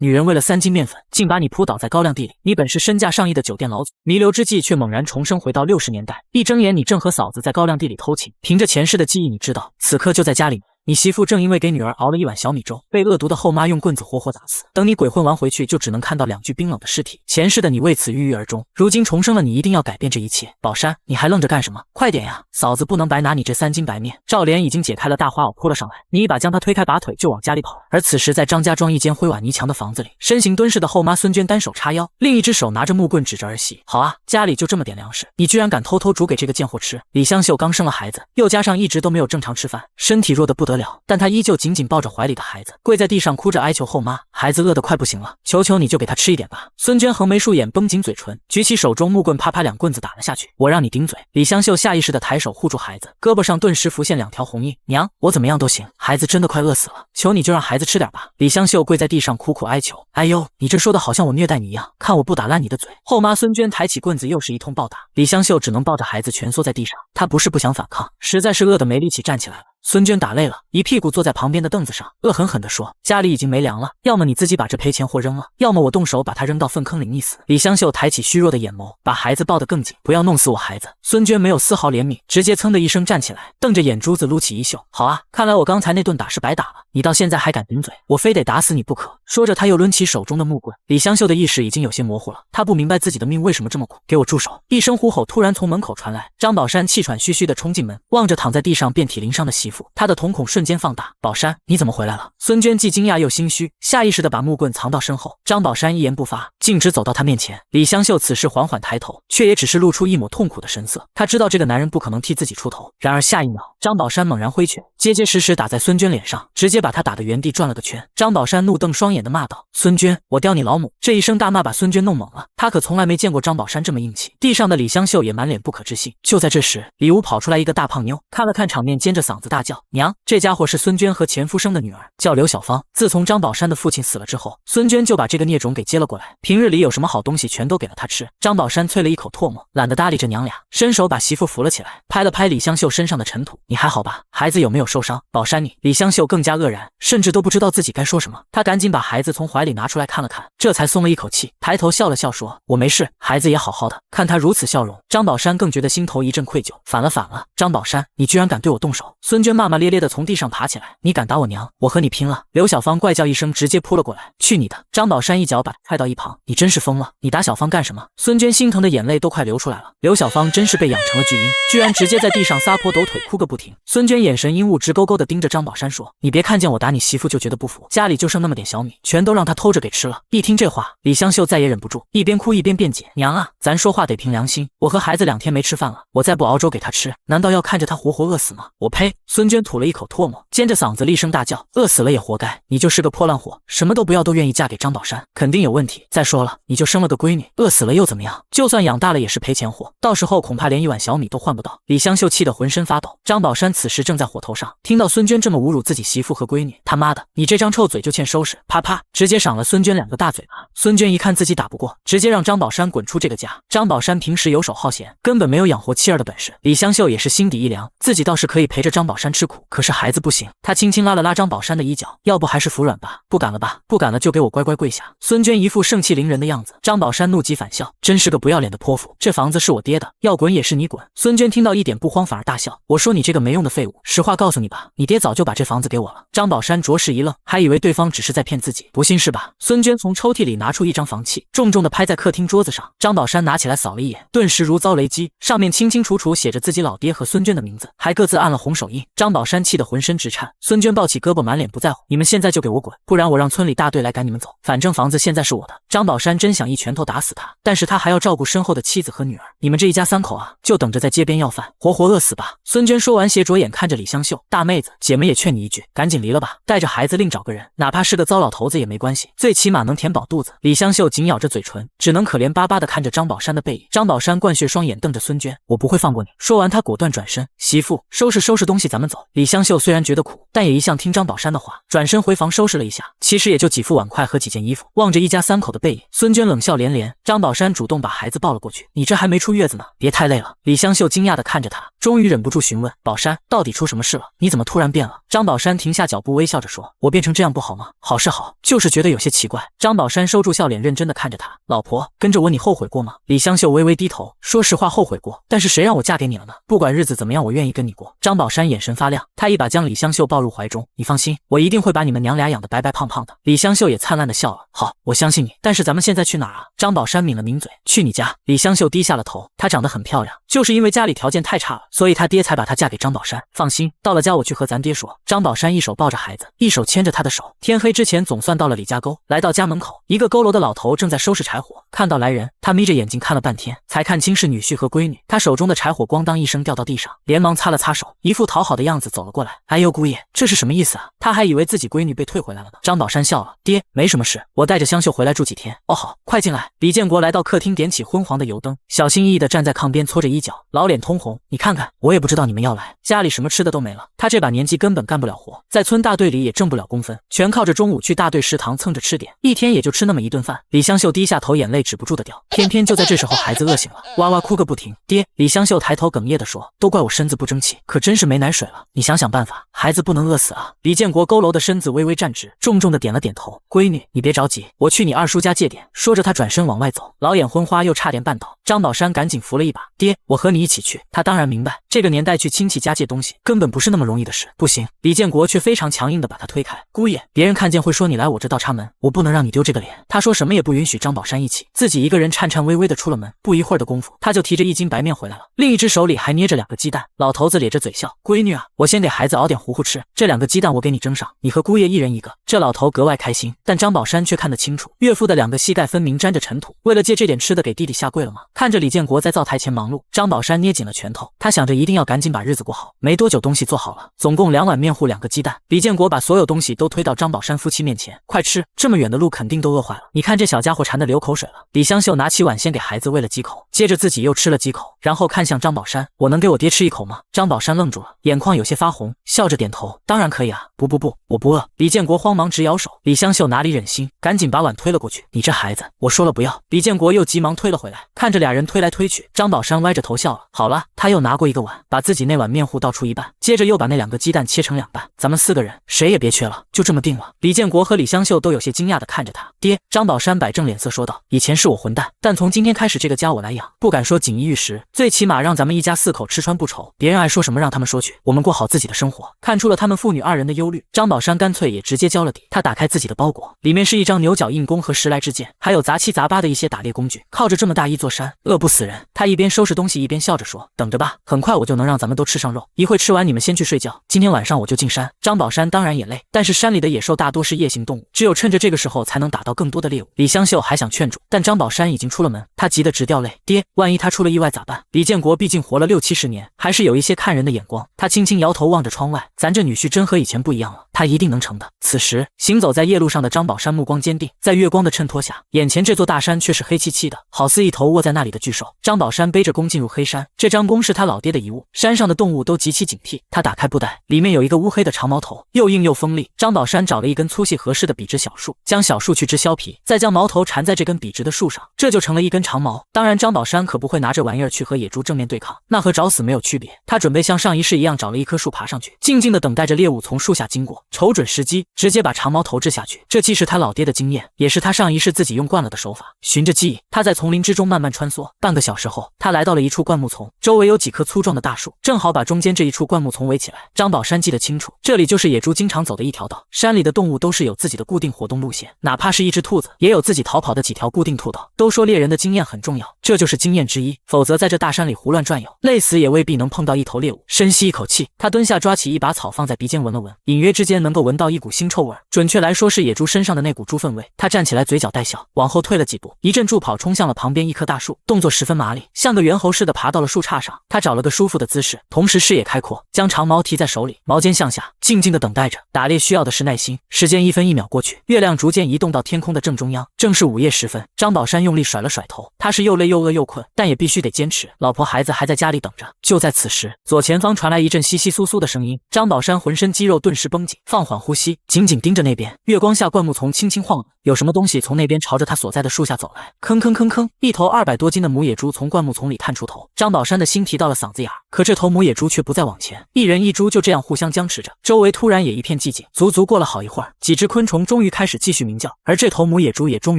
女人为了3斤面粉，竟把你扑倒在高粱地里，你本是身价上亿的酒店老祖，弥留之际却猛然重生回到60年代。一睁眼，你正和嫂子在高粱地里偷情。凭着前世的记忆，你知道此刻就在家里。你媳妇正因为给女儿熬了一碗小米粥，被恶毒的后妈用棍子活活打死。等你鬼混完回去，就只能看到2具冰冷的尸体。前世的你为此郁郁而终，如今重生了，你一定要改变这一切。宝山，你还愣着干什么？快点呀！嫂子不能白拿你这3斤白面。赵莲已经解开了大花袄扑了上来，你一把将她推开，拔腿就往家里跑。而此时在张家庄一间灰瓦泥墙的房子里，身形敦实的后妈孙娟单手叉腰，另一只手拿着木棍指着儿媳。好啊，家里就这么点粮食，你居然敢偷偷煮给这个贱货吃。李香秀刚生了孩子，又加上一直都没有正常吃饭，身体弱得不得了，但她依旧紧紧抱着怀里的孩子，跪在地上哭着哀求后妈：“孩子饿得快不行了，求求你就给他吃一点吧。”孙娟横眉竖眼，绷紧嘴唇，举起手中木棍，啪啪2棍子打了下去。我让你顶嘴！李香秀下意识地抬手护住孩子，胳膊上顿时浮现2条红印。娘，我怎么样都行，孩子真的快饿死了，求你就让孩子吃点吧。李香秀跪在地上苦苦哀求。哎呦，你这说的好像我虐待你一样，看我不打烂你的嘴！后妈孙娟抬起棍子又是一通暴打，李香秀只能抱着孩子蜷缩在地上。她不是不想反抗，实在是饿得没力气站起来了。孙娟打累了，一屁股坐在旁边的凳子上，恶狠狠地说：“家里已经没粮了，要么你自己把这赔钱货扔了，要么我动手把他扔到粪坑里溺死。”李香秀抬起虚弱的眼眸，把孩子抱得更紧：“不要弄死我孩子！”孙娟没有丝毫怜悯，直接噌的一声站起来，瞪着眼珠子撸起衣袖：“好啊，看来我刚才那顿打是白打了，你到现在还敢顶嘴，我非得打死你不可！”说着，他又抡起手中的木棍。李香秀的意识已经有些模糊了，她不明白自己的命为什么这么苦。给我住手！一声呼吼突然从门口传来，张宝山气喘吁吁地冲进门，望着躺在地上遍体鳞伤的媳妇，他的瞳孔瞬间放大。宝山，你怎么回来了？孙娟既惊讶又心虚，下意识地把木棍藏到身后。张宝山一言不发，径直走到他面前。李香秀此时缓缓抬头，却也只是露出一抹痛苦的神色。她知道这个男人不可能替自己出头。然而下一秒，张宝山猛然挥拳，结结实实打在孙娟脸上，直接把她打得原地转了个圈。张宝山怒瞪双眼地骂道：“孙娟，我刁你老母！”这一声大骂把孙娟弄懵了，他可从来没见过张宝山这么硬气。地上的李香秀也满脸不可置信。就在这时，里屋跑出来一个大胖妞，看了看场面，尖着嗓子大叫：“娘！这家伙是孙娟和前夫生的女儿，叫刘小芳。自从张宝山的父亲死了之后，孙娟就把这个孽种给接了过来，平日里有什么好东西全都给了他吃。”张宝山啐了一口唾沫，懒得搭理这娘俩，伸手把媳妇扶了起来，拍了拍李香秀身上的尘土：“你还好吧？孩子有没有受伤？”宝山你……李香秀更加愕然，甚至都不知道自己该说什么。她赶紧把孩子从怀里拿出来看了看，这才松了一口气，抬头笑了笑说：“我没事，孩子也好好的。”看他如此笑容，张宝山更觉得心头一阵愧疚。反了，张宝山，你居然敢对我动手！孙娟骂骂咧咧地从地上爬起来：“你敢打我娘，我和你拼了！”刘小芳怪叫一声，直接扑了过来：“去你的！”张宝山一脚把他踹到一旁：“你真是疯了，你打小芳干什么？”孙娟心疼的眼泪都快流出来了。刘小芳真是被养成了巨婴，居然直接在地上撒泼抖腿哭个不停。孙娟眼神阴雾，直勾勾地盯着张宝山说：“你别看见我打你媳妇就觉得不服，家里就剩那么点小米，全都让他偷着给吃了。”一听这话，李香秀再也忍不住，一边哭一边辩解：“娘啊，咱说话得凭良心，我和孩子2天没吃饭了，我再不熬粥给他吃，难道要看着他活活饿死吗？我呸！”孙娟吐了一口唾沫，尖着嗓子厉声大叫：“饿死了也活该！你就是个破烂货，什么都不要都愿意嫁给张宝山，肯定有问题。再说了，你就生了个闺女，饿死了又怎么样？就算养大了也是赔钱货，到时候恐怕连一碗小米都换不到。”李香秀气得浑身发抖。张宝山此时正在火头上，听到孙娟这么侮辱自己媳妇和闺女，他妈的，你这张臭嘴就欠收拾！啪啪，直接赏了孙娟2个大嘴巴。孙娟一看自己打不过，直接让张宝山滚出这个家。张宝山平时游手好闲，根本没有养活妻儿的本事。李香秀也是心底一凉，自己倒是可以陪着张宝山吃苦，可是孩子不行。她轻轻拉了拉张宝山的衣角：“要不还是服软吧？不敢了吧？不敢了就给我乖乖跪下。”孙娟一副盛气凌人的样子，张宝山怒极反笑：“真是个不要脸的泼妇！这房子是我爹的，要滚也是你滚！”孙娟听到一点不慌，反而大笑：“我说你这个没用的废物，实话告诉你吧，你爹早就把这房子给我了。”张宝山着实一愣，还以为对方只是在骗自己，不信是吧？孙娟从抽屉里拿出一张房契，重重地拍在客厅桌子上。张宝山拿起来扫了一眼，顿时如遭雷击，上面清清楚楚写着自己老爹和孙娟的名字，还各自按了红手印。张宝山气得浑身直颤，孙娟抱起胳膊满脸不在乎：“你们现在就给我滚，不然我让村里大队来赶你们走，反正房子现在是我的。”张宝山真想一拳头打死他，但是他还要照顾身后的妻子和女儿，你们这一家3口啊，就等着在街边要饭，活活饿死吧！孙娟说完斜着眼看着李香秀：“大妹子，姐们也劝你一句，赶紧离了吧，带着孩子另找个人，哪怕是个糟老头子也没关系，最起码能填饱肚子。”李香秀紧咬着嘴唇，只能可怜巴巴地看着张宝山的背影。张宝山灌血双眼瞪着孙娟：“我不会放过你！”说完他果断转身：“媳妇，收拾收拾东西，咱们走。”们走。李香秀虽然觉得苦，但也一向听张宝山的话，转身回房收拾了一下，其实也就几副碗筷和几件衣服。望着一家三口的背影，孙娟冷笑连连。张宝山主动把孩子抱了过去，你这还没出月子呢，别太累了。李香秀惊讶地看着他，终于忍不住询问，宝山，到底出什么事了？你怎么突然变了？张宝山停下脚步，微笑着说，我变成这样不好吗？好是好，就是觉得有些奇怪。张宝山收住笑脸，认真地看着他，老婆，跟着我你后悔过吗？李香秀微微低头，说实话后悔过，但是谁让我嫁给你了呢？不管日子怎么样，我愿意跟你过。张宝山眼神发亮，他一把将李香秀抱入怀中，你放心，我一定会把你们娘俩养得白白胖胖的。李香秀也灿烂地笑了，好，我相信你，但是咱们现在去哪儿啊？张宝山抿了抿嘴，去你家。李香秀低下了头，她长得很漂亮，就是因为家里条件太差了，所以她爹才把她嫁给张宝山。放心，到了家我去和咱爹说。张宝山一手抱着孩子，一手牵着她的手。天黑之前总算到了李家沟，来到家门口，一个佝偻的老头正在收拾柴火，看到来人，他眯着眼睛看了半天，才看清是女婿和闺女。他手中的柴火咣当一声掉到地上，连忙擦了擦手，一副讨好的样子走了过来。哎呦姑爷，这是什么意思啊？他还以为自己闺女被退回来了呢。张宝山笑了，爹，没什么事，我带着香秀回来住几天。哦好，快进来。李建国来到客厅，点起昏黄的油灯，小心翼翼地站在炕边搓着衣角，老脸通红。你看看，我也不知道你们要来，家里什么吃的都没了。他这把年纪根本干不了活，在村大队里也挣不了工分，全靠着中午去大队食堂蹭着吃点，一天也就吃那么一顿饭。李香秀低下头，眼泪止不住的掉。偏偏就在这时候，孩子饿醒了，哇哇哭个不停。爹，李香秀抬头哽咽地说，都怪我身子不争气，可真是没奶水了，你想想办法，孩子不能饿死啊。李建国佝偻的身子微微站直，重重的点了点头，闺女，你别着急，我去你二叔家借点。说着他转身往外走，老眼昏花，又差点绊倒。张宝山赶紧扶了一把，爹，我和你一起去。他当然明白，这个年代去亲戚家借东西根本不是那么容易的事。不行，李建国却非常强硬的把他推开，姑爷，别人看见会说你来我这倒插门，我不能让你丢这个脸。他说什么也不允许张宝山一起，自己一个人颤颤巍巍的出了门。不一会儿的功夫，他就提着一斤白面回来了，另一只手里还捏着2个鸡蛋。老头子咧着嘴笑，闺女啊，我先给孩子熬点糊糊吃，这2个鸡蛋我给你蒸上，你和姑爷一人一个。这老头格外开心，但张宝山却看得清楚，岳父的2个膝盖分明沾着尘土，为了借这点吃的给弟弟下跪了吗？看着李建国在灶台前忙碌，张宝山捏紧了拳头，他想着一定要赶紧把日子过好。没多久东西做好了，总共2碗面糊2个鸡蛋。李建国把所有东西都推到张宝山夫妻面前，快吃，这么远的路肯定都饿坏了，你看这小家伙馋得流口水了。李香秀拿起碗先给孩子喂了几口，接着自己又吃了几口，然后看向张宝山，我能给我爹吃一口吗？张宝山愣住了，眼眶有些发红，笑着点头，当然可以啊，不，我不饿。李建国慌忙直摇手，李香秀哪里忍心，赶紧把碗推了过去，你这孩子，我说了不要。李建国又急忙推了回来，看着俩人推来推去，张宝山歪着头笑了。好了，他又拿过一个碗，把自己那碗面糊倒出一半，接着又把那2个鸡蛋切成2半，咱们4个人谁也别缺了，就这么定了。李建国和李香秀都有些惊讶地看着他，爹。张宝山摆正脸色说道，以前是我混蛋，但从今天开始这个家我来养，不敢说锦衣玉食，最起码让咱们一家4口吃穿不愁，别人爱说什么让他们说去，我们过好自己的生活。看出了他们父女2人的忧虑，张宝山干脆也直接交了底。他打开自己的包裹，里面是一张牛角硬弓和10来支箭，还有杂七杂八的一些打猎工具。靠着这么大一座山，饿不死人。他一边收拾东西一边笑着说，等着吧，很快我就能让咱们都吃上肉，一会吃完你们先去睡觉，今天晚上我就进山。张宝山当然也累，但是山里的野兽大多是夜行动物，只有趁着这个时候才能打到更多的猎物。李香秀还想劝住，但张宝山已经出了门，他急得直掉泪。爹，万一他出了意外咋办？李建国毕竟活了60、70年，还是有一些看人的眼光。他轻轻摇头望着窗外，咱这女婿真和以前不一样了，他一定能成的。此时行走在夜路上的张宝山目光坚定，在月光的衬托下，眼前这座大山却是黑漆漆的，好似一头卧在那里的巨兽。张宝山背着弓进入黑山，这张弓是他老爹的遗物，山上的动物都极其警惕。他打开布袋，里面有一个乌黑的长毛头，又硬又锋利。张宝山找了一根粗细合适的笔直小树，将小树去枝削皮，再将毛头缠在这根笔直的树上，这就成了一根长矛。当然张宝山可不会拿这玩意儿去和野猪正面对抗，那和找死没有区别。他准备像上一世一样找了一棵树爬上去，静静地等待着猎物从树下经过，瞅准时机直接把长矛投掷下去。这既是他老爹的经验，也是他上一世自己用惯了的手法。循着记忆，他在丛林之中慢慢穿梭。半个小时后，他来到了一处灌木丛，周围有几棵粗壮的大树，正好把中间这一处灌木丛围起来。张宝山记得清楚，这里就是野猪经常走的一条道。山里的动物都是有自己的固定活动路线，哪怕是一只兔子，也有自己逃跑的几条固定兔道。都说猎人的经验很重要，这就是经验之一，否则在这大山里胡乱转悠，累死也未必能碰到一头猎物。深吸一口气，他蹲下抓起一把草放在鼻尖闻了闻，隐约之间间能够闻到一股腥臭味，准确来说是野猪身上的那股猪粪味。他站起来，嘴角带笑，往后退了几步，一阵助跑冲向了旁边一棵大树，动作十分麻利，像个猿猴似的爬到了树杈上。他找了个舒服的姿势，同时视野开阔，将长矛提在手里，矛尖向下，静静的等待着。打猎需要的是耐心。时间一分一秒过去，月亮逐渐移动到天空的正中央，正是午夜时分。张宝山用力甩了甩头，他是又累又饿又困，但也必须得坚持。老婆孩子还在家里等着。就在此时，左前方传来一阵窸窸窣窣的声音，张宝山浑身肌肉顿时绷紧，放缓呼吸，紧紧盯着那边。月光下，灌木丛轻轻晃，有什么东西从那边朝着他所在的树下走来。吭吭吭吭，一头200多斤的母野猪从灌木丛里探出头，张宝山的心提到了嗓子眼儿。可这头母野猪却不再往前，一人一猪就这样互相僵持着，周围突然也一片寂静。足足过了好一会儿，几只昆虫终于开始继续鸣叫，而这头母野猪也终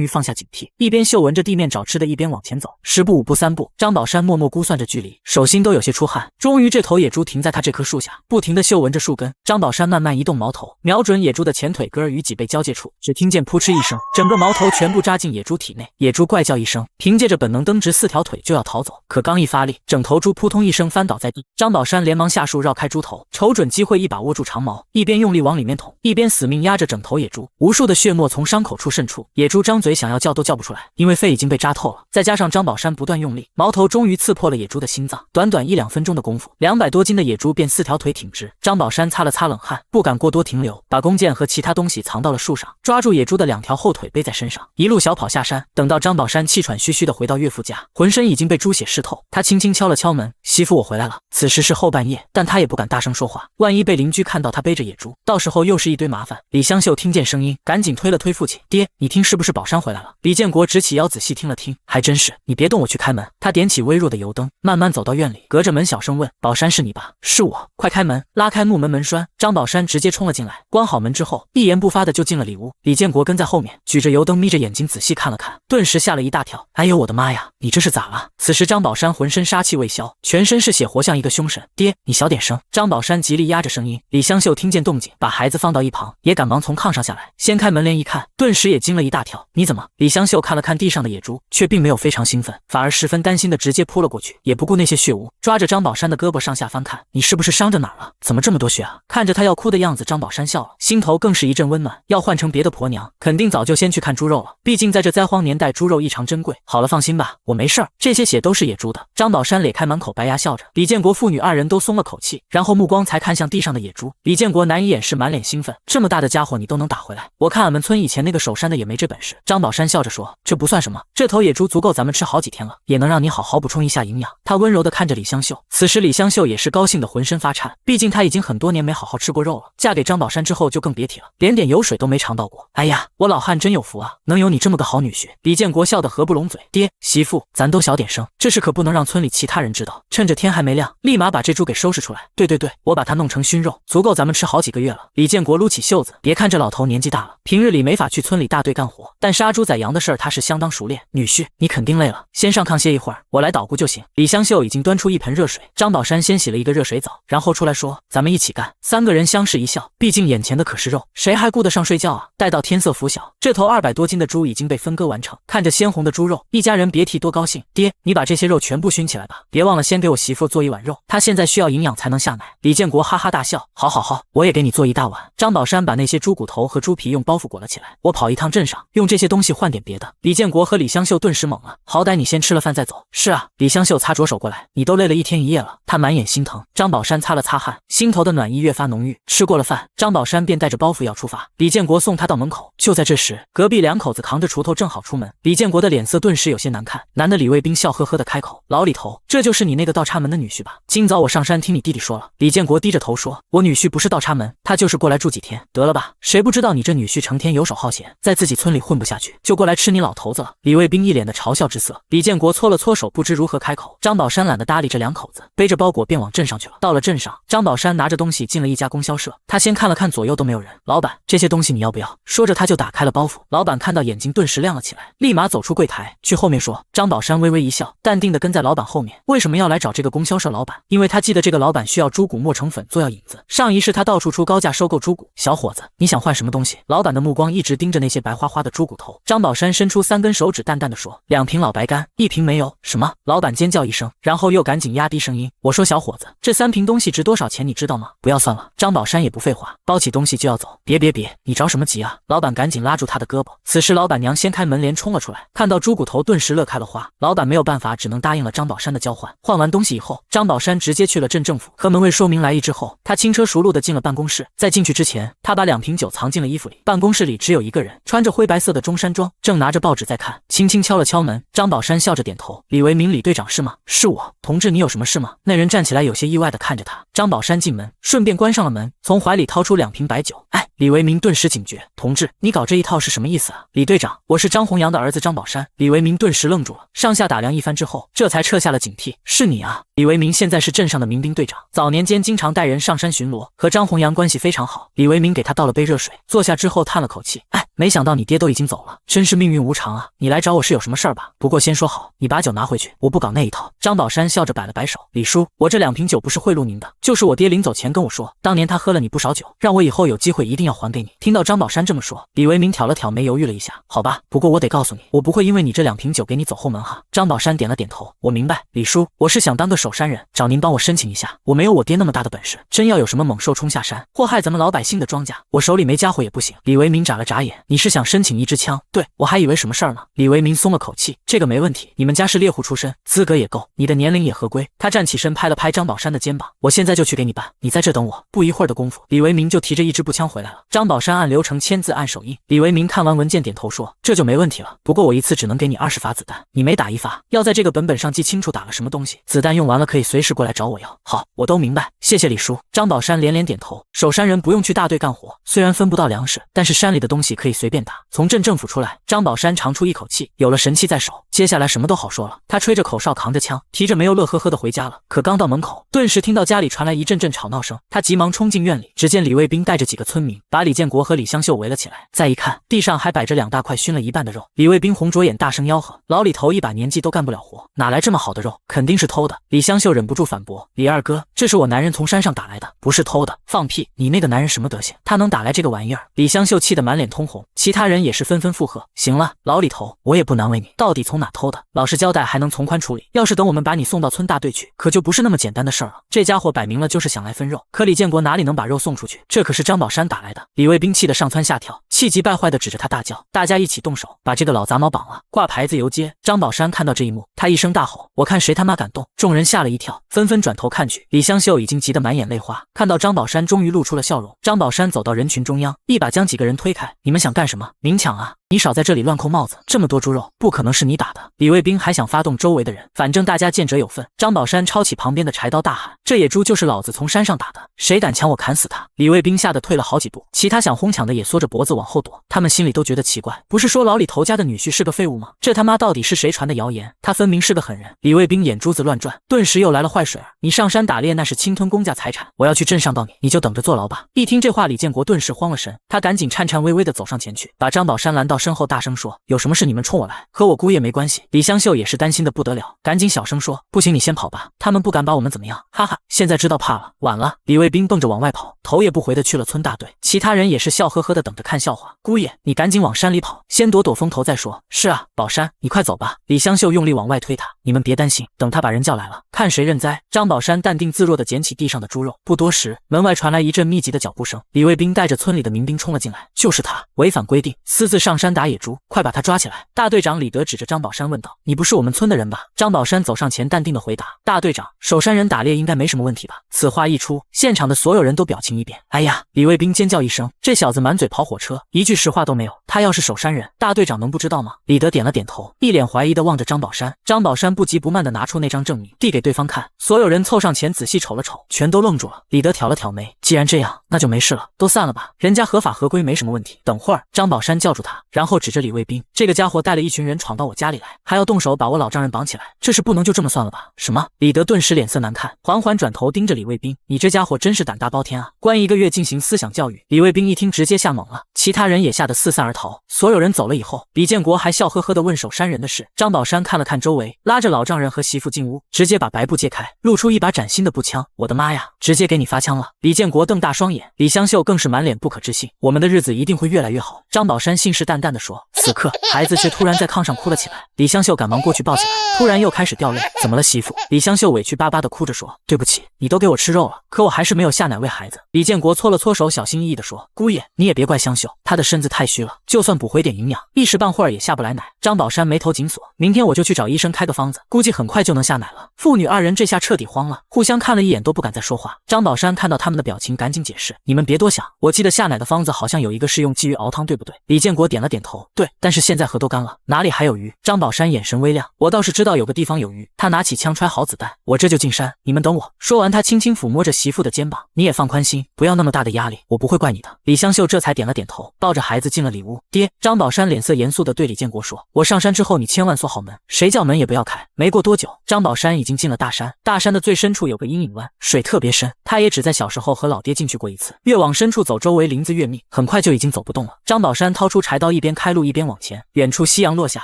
于放下警惕，一边嗅闻着地面找吃的，一边往前走。10步5步3步，张宝山默默估算着距离，手心都有些出汗。终于这头野猪停在他这棵树下，不停地嗅闻着树根。张宝山慢慢移动矛头，瞄准野猪的前腿根与脊背交界处，只听见扑哧一声，整个矛头全部扎进野猪体内。野猪怪叫一声，凭借着本能蹬直4条腿就要逃走，可刚一发力，整头猪扑通一声翻倒在地。张宝山连忙下树绕开猪头，瞅准机会一把握住长矛，一边用力往里面捅，一边死命压着整头野猪。无数的血沫从伤口处渗出，野猪张嘴想要叫都叫不出来，因为肺已经被扎透了。再加上张宝山不断用力，矛头终于刺破了野猪的心脏。短短1-2分钟的功夫，200多斤的野猪便4条腿挺直。张宝山擦了擦冷汗，不敢过多停留，把弓箭和其他东西藏到了树上，抓住野猪的2条后腿背在身上，一路小跑下山。等到张宝山气喘吁吁地回到岳父家，浑身已经被猪血湿透。他轻轻敲了敲门，媳妇，我回来了。此时是后半夜，但他也不敢大声说话，万一被邻居看到他背着野猪，到时候又是一堆麻烦。李香秀听见声音，赶紧推了推父亲，爹，你听，是不是宝山回来了？李建国直起腰仔细听了听，还真是。你别动，我去开门。他点起微弱的油灯，慢慢走到院里，隔着门小声问，宝山是你吧？是我，快开门。拉开木门门栓，张宝山直接冲了进来，关好门之后，一言不发的就进了里屋。李建国跟在后面，举着油灯，眯着眼睛仔细看了看，顿时吓了一大跳。哎呦我的妈呀，你这是咋了？此时张宝山浑身杀气未消，全身是血，活像一个凶神。爹，你小点声。张宝山极力压着声音。李香秀听见动静，把孩子放到一旁，也赶忙从炕上下来，掀开门帘一看，顿时也惊了一大跳。你怎么？李香秀看了看地上的野猪，却并没有非常兴奋，反而十分担心的直接扑了过去，也不顾那些血污，抓着张宝山的胳膊上下翻看，你是不是伤着哪儿了？怎么这么多血啊？看着他要哭的样子，张宝山笑了，心头更是一阵温暖。要换成别的婆娘，肯定早就先去看猪肉了，毕竟在这灾荒年代，猪肉异常珍贵。好了，放心吧，我没事儿，这些血都是野猪的。张宝山咧开满口白牙笑着，李建国父女2人都松了口气，然后目光才看向地上的野猪。李建国难以掩饰满脸兴奋，这么大的家伙你都能打回来，我看俺们村以前那个守山的也没这本事。张宝山笑着说，这不算什么，这头野猪足够咱们吃好几天了，也能让你好好补充一下营养。他温柔地看着李香秀，此时李香秀也是高兴的浑身发颤，毕竟她已经很多年没好好吃过肉了，嫁给张宝山之后就更别提了，连点油水都没尝到过。哎呀，我老汉真有福啊，能有你这么个好女婿。李建国笑得合不拢嘴，爹媳妇，咱都小点声，这事可不能让村里其他人知道，趁着天还没亮，立马把这猪给收拾出来。对对对，我把它弄成熏肉，足够咱们吃好几个月了。李建国撸起袖子，别看这老头年纪大了，平日里没法去村里大队干活，但杀猪宰羊的事儿他是相当熟练。女婿，你肯定累了，先上炕歇一会儿，我来捣鼓就行。李香秀已经端出一盆热水，张宝山先洗了一个热水澡，然后出来说，咱们一起干。3个人相视一笑，毕竟眼前的可是肉，谁还顾得上睡觉啊？待到天色拂晓，这头200多斤的猪已经被分割完成，看着鲜红的猪肉，一家人别提多高兴。爹，你把这些肉全部熏起来吧，别忘了先给我媳妇做一碗肉，她现在需要营养才能下奶。李建国哈哈大笑，好好好，我也给你做一大碗。张宝山把那些猪骨头和猪皮用包袱裹了起来，我跑一趟镇上，用这些东西换点别的。李建国和李香秀顿时懵了，好歹你先吃了饭再走。是啊，李香秀擦着手过来，你都累了1天1夜了，他满眼心疼。张宝山擦了擦汗，心头的暖意越发浓郁。吃过了饭，张宝山便带着包袱要出发，李建国送他到门口。就在这时，隔壁2口子扛着锄头正好出门，李建国的脸色顿时有些难看。男的李卫兵笑呵呵的开口，老李头，这就是你那个倒插门的女婿吧？今早我上山听你弟弟说了。李建国低着头说，我女婿不是倒插门，他就是过来住几天。得了吧，谁不知道你这女婿成天游手好闲，在自己村里混不下去，就过来吃你老头子了。李卫兵一脸的嘲笑之色。李建国搓了搓手，不知如何开口。张宝山懒得搭理这2口子，背着包裹便往镇上去了。到了镇上，张宝山拿着东西进了一家供销社，他先看了看左右都没有人。老板，这些东西你要不要？说着他就打开了包袱。老板看到眼睛顿时亮了起来，立马走出柜台去后面说。张宝山微微一笑，淡定的跟在老板后面。为什么要来找这个供销社老板？因为他记得这个老板需要猪骨磨成粉做药引子，上一世他到处出高价收购猪骨。小伙子，你想换什么东西？老板的目光一直盯着那些白花花的猪骨头。张宝山伸出3根手指，淡淡的说，2瓶老白干，1瓶煤油。什么？老板尖叫一声，然后又赶紧压低声音，我说小伙子，这3瓶东西值多少钱你知道吗？不要算了。张宝山也不废话，话，包起东西就要走。别，你着什么急啊？老板赶紧拉住他的胳膊。此时老板娘掀开门帘冲了出来，看到猪骨头顿时乐开了花。老板没有办法，只能答应了张宝山的交换。换完东西以后，张宝山直接去了镇政府，和门卫说明来意之后，他轻车熟路的进了办公室。在进去之前，他把2瓶酒藏进了衣服里。办公室里只有一个人，穿着灰白色的中山装，正拿着报纸在看，轻轻敲了敲门。张宝山笑着点头：“李维明，李队长是吗？是我，同志，你有什么事吗？”那人站起来，有些意外的看着他。张宝山进门，顺便关上了门，从怀里掏出2瓶白酒。哎，李维明顿时警觉：“同志，你搞这一套是什么意思啊？”李队长，我是张弘阳的儿子张宝山。李维明顿时愣住了，上下打量一番之后，这才撤下了警惕：“是你啊！”李维明现在是镇上的民兵队长，早年间经常带人上山巡逻，和张弘阳关系非常好。李维明给他倒了杯热水，坐下之后叹了口气：“哎，没想到你爹都已经走了，真是命运无常啊！你来找我是有什么事儿吧？不过先说好，你把酒拿回去，我不搞那一套。”张宝山笑着摆了摆手：“李叔，我这2瓶酒不是贿赂您的，就是我爹临走前跟我说，当年他喝了你不少酒，让我以后有机会一定要还给你。”听到张宝山这么说，李维明挑了挑眉，犹豫了一下：“好吧，不过我得告诉你，我不会因为你这2瓶酒给你走后门哈。”张宝山点了点头：“我明白，李叔，我是想当个守山人，找您帮我申请一下。我没有我爹那么大的本事，真要有什么猛兽冲下山，祸害咱们老百姓的庄稼，我手里没家伙也不行。”李维明眨了眨眼：“你是想申请一支枪？对，我还以为什么事儿呢。”李维明松了口气：“这个没问题，你们家是猎户出身，资格也够，你的年龄也合规。”他站起身拍了拍张宝山的肩膀：“我现在就去给你办，你在这等我。”不一会儿的功夫，李维明就提着一支步枪回来了。张宝山按流程签字按手印。李维明看完文件点头说：“这就没问题了，不过我一次只能给你20发子弹，你每打1发，要在这个本本上记清楚打了什么东西，子弹用完了可以随时过来找我要。”“好，我都明白，谢谢李叔。”张宝山连连点头。守山人不用去大队干活，虽然分不到粮食，但是山里的东西可以随便打。从镇政府出来，张宝山长出一口气，有了神器在手，接下来什么都好说了。他吹着口哨，扛着枪，提着煤油乐呵呵的回家了。可刚到门口，顿时听到家里传来一阵阵吵闹声，他急忙冲进院里，只见李卫兵带着几个村民把李建国和李香秀围了起来。再一看，地上还摆着2大块熏了一半的肉。李卫兵红着眼大声吆喝：“老李头一把年纪都干不了活，哪来这么好的肉？肯定是偷的。”李香秀忍不住反驳：“李二哥，这是我男人从山上打来的，不是偷的。”“放屁！你那个男人什么德行？他能打来这个玩意儿？”李香秀气得满脸通红，其他人也是纷纷附和：“行了，老李头，我也不难为你，到底从哪偷的？老实交代还能从宽处理，要是等我们把你送到村大队去，可就不是那么简单的事儿了。”这家伙摆明了就是想来分肉，可李建国哪里能把肉送出去？这可是张宝山打来的。李卫兵气得上蹿下跳，气急败坏地指着他大叫：“大家一起动手，把这个老杂毛绑了，挂牌子游街！”张宝山看到这一幕，他一声大吼：“我看谁他妈敢动！”众人吓了一跳，纷纷转头看去。李香秀已经急得满眼泪花，看到张宝山终于露出了笑容。张宝山走到人群中央，一把将几个人推开：“你们想干什么？明抢啊！你少在这里乱扣帽子，这么多猪肉，不可能是你打的。”李卫兵还想发动周围的人，反正大家见者有份。张宝山抄起旁边的柴刀大喊：“这野猪就是老子从山上打的，谁敢抢我砍死他！”李卫兵吓得退了好几步，其他想哄抢的也缩着脖子往后躲，他们心里都觉得奇怪，不是说老李头家的女婿是个废物吗？这他妈到底是谁传的谣言？他分明是个狠人。李卫兵眼珠子乱转，顿时又来了坏水儿：“你上山打猎那是侵吞公家财产，我要去镇上告你，你就等着坐牢吧！”一听这话，李建国顿时慌了神，他赶紧颤颤巍巍地走上前去，把张宝山拦到身后，大声说：“有什么事你们冲我来，和我姑爷没关系。”李香秀也是担心的不得了，赶紧小声说：“不行，你先跑吧，他们不敢把我们怎么样。”哈哈，现在知道怕了，晚了。李卫兵蹦着往外跑，头也不回的去了村大队，其他人也是笑呵呵的等着看笑话。“姑爷，你赶紧往山里跑，先躲躲风头再说。”“是啊，宝山，你快走吧。”李香秀用力往外推他：“你们别担心，等他把人叫来了，看谁认栽。”张宝山淡定自若的捡起地上的猪肉。不多时，门外传来一阵密集的脚步声，李卫兵带着村里的民兵冲了进来：“就是他，违反规定，私自上山打野猪，快把他抓起来！”大队长李德指着张宝山问道：“你不是我们村的人吧？”张宝山走上前，淡定的回答：“大队长，守山人打猎应该没什么问题吧？”此话一出，现场的所有人都表情一变。“哎呀！”李卫兵尖叫一声：“这小子满嘴跑火车，一句实话都没有。他要是守山人，大队长能不知道吗？”李德点了点头，一脸怀疑的望着张宝山。张宝山不急不慢的拿出那张证明，递给对方看。所有人凑上前仔细瞅了瞅，全都愣住了。李德挑了挑眉：“既然这样，那就没事了，都散了吧。人家合法合规，没什么问题。”等会儿，张宝山叫住他，然后指着李卫兵：“这个家伙带了一群人闯到我家里来，还要动手把我老丈人绑起来，这事不能就这么算了吧？”“什么？”李德顿时脸色难看，缓缓转头盯着李卫兵：“你这家伙真是胆大包天啊！关1个月进行思想教育。”李卫兵一听直接吓懵了，其他人也吓得四散而逃。所有人走了以后，李建国还笑呵呵地问守山人的事。张宝山看了看周围，拉拉着老丈人和媳妇进屋，直接把白布揭开，露出一把崭新的步枪。我的妈呀，直接给你发枪了！李建国瞪大双眼，李香秀更是满脸不可置信。我们的日子一定会越来越好。张宝山信誓旦旦地说。此刻，孩子却突然在炕上哭了起来。李香秀赶忙过去抱起来，突然又开始掉泪。怎么了，媳妇？李香秀委屈巴巴地哭着说：“对不起，你都给我吃肉了，可我还是没有下奶喂孩子。”李建国搓了搓手，小心翼翼地说：“姑爷，你也别怪香秀，她的身子太虚了，就算补回点营养，一时半会儿也下不来奶。”张宝山眉头紧锁，明天我就去找医生开个方子，估计很快就能下奶了。父女二人这下彻底慌了，互相看了一眼都不敢再说话。张宝山看到他们的表情，赶紧解释：“你们别多想，我记得下奶的方子好像有一个是用鲫鱼熬汤，对不对？”李建国点了点头，对，但是现在河都干了，哪里还有鱼？张宝山眼神微亮，我倒是知道有个地方有鱼。他拿起枪揣好子弹，我这就进山，你们等我。说完，他轻轻抚摸着媳妇的肩膀，你也放宽心，不要那么大的压力，我不会怪你的。李香秀这才点了点头，抱着孩子进了里屋。爹，张宝山脸色严肃地对李建国说：“我上山之后，你千万锁好门，谁叫门也不要开。”没过多久，张宝山已经进了大山。大山的最深处有个阴影湾，水特别深，他也只在小时候和老爹进去过一次。越往深处走，周围林子越密，很快就已经走不动了。张宝山掏出柴刀，一边开路一边往前。远处夕阳落下，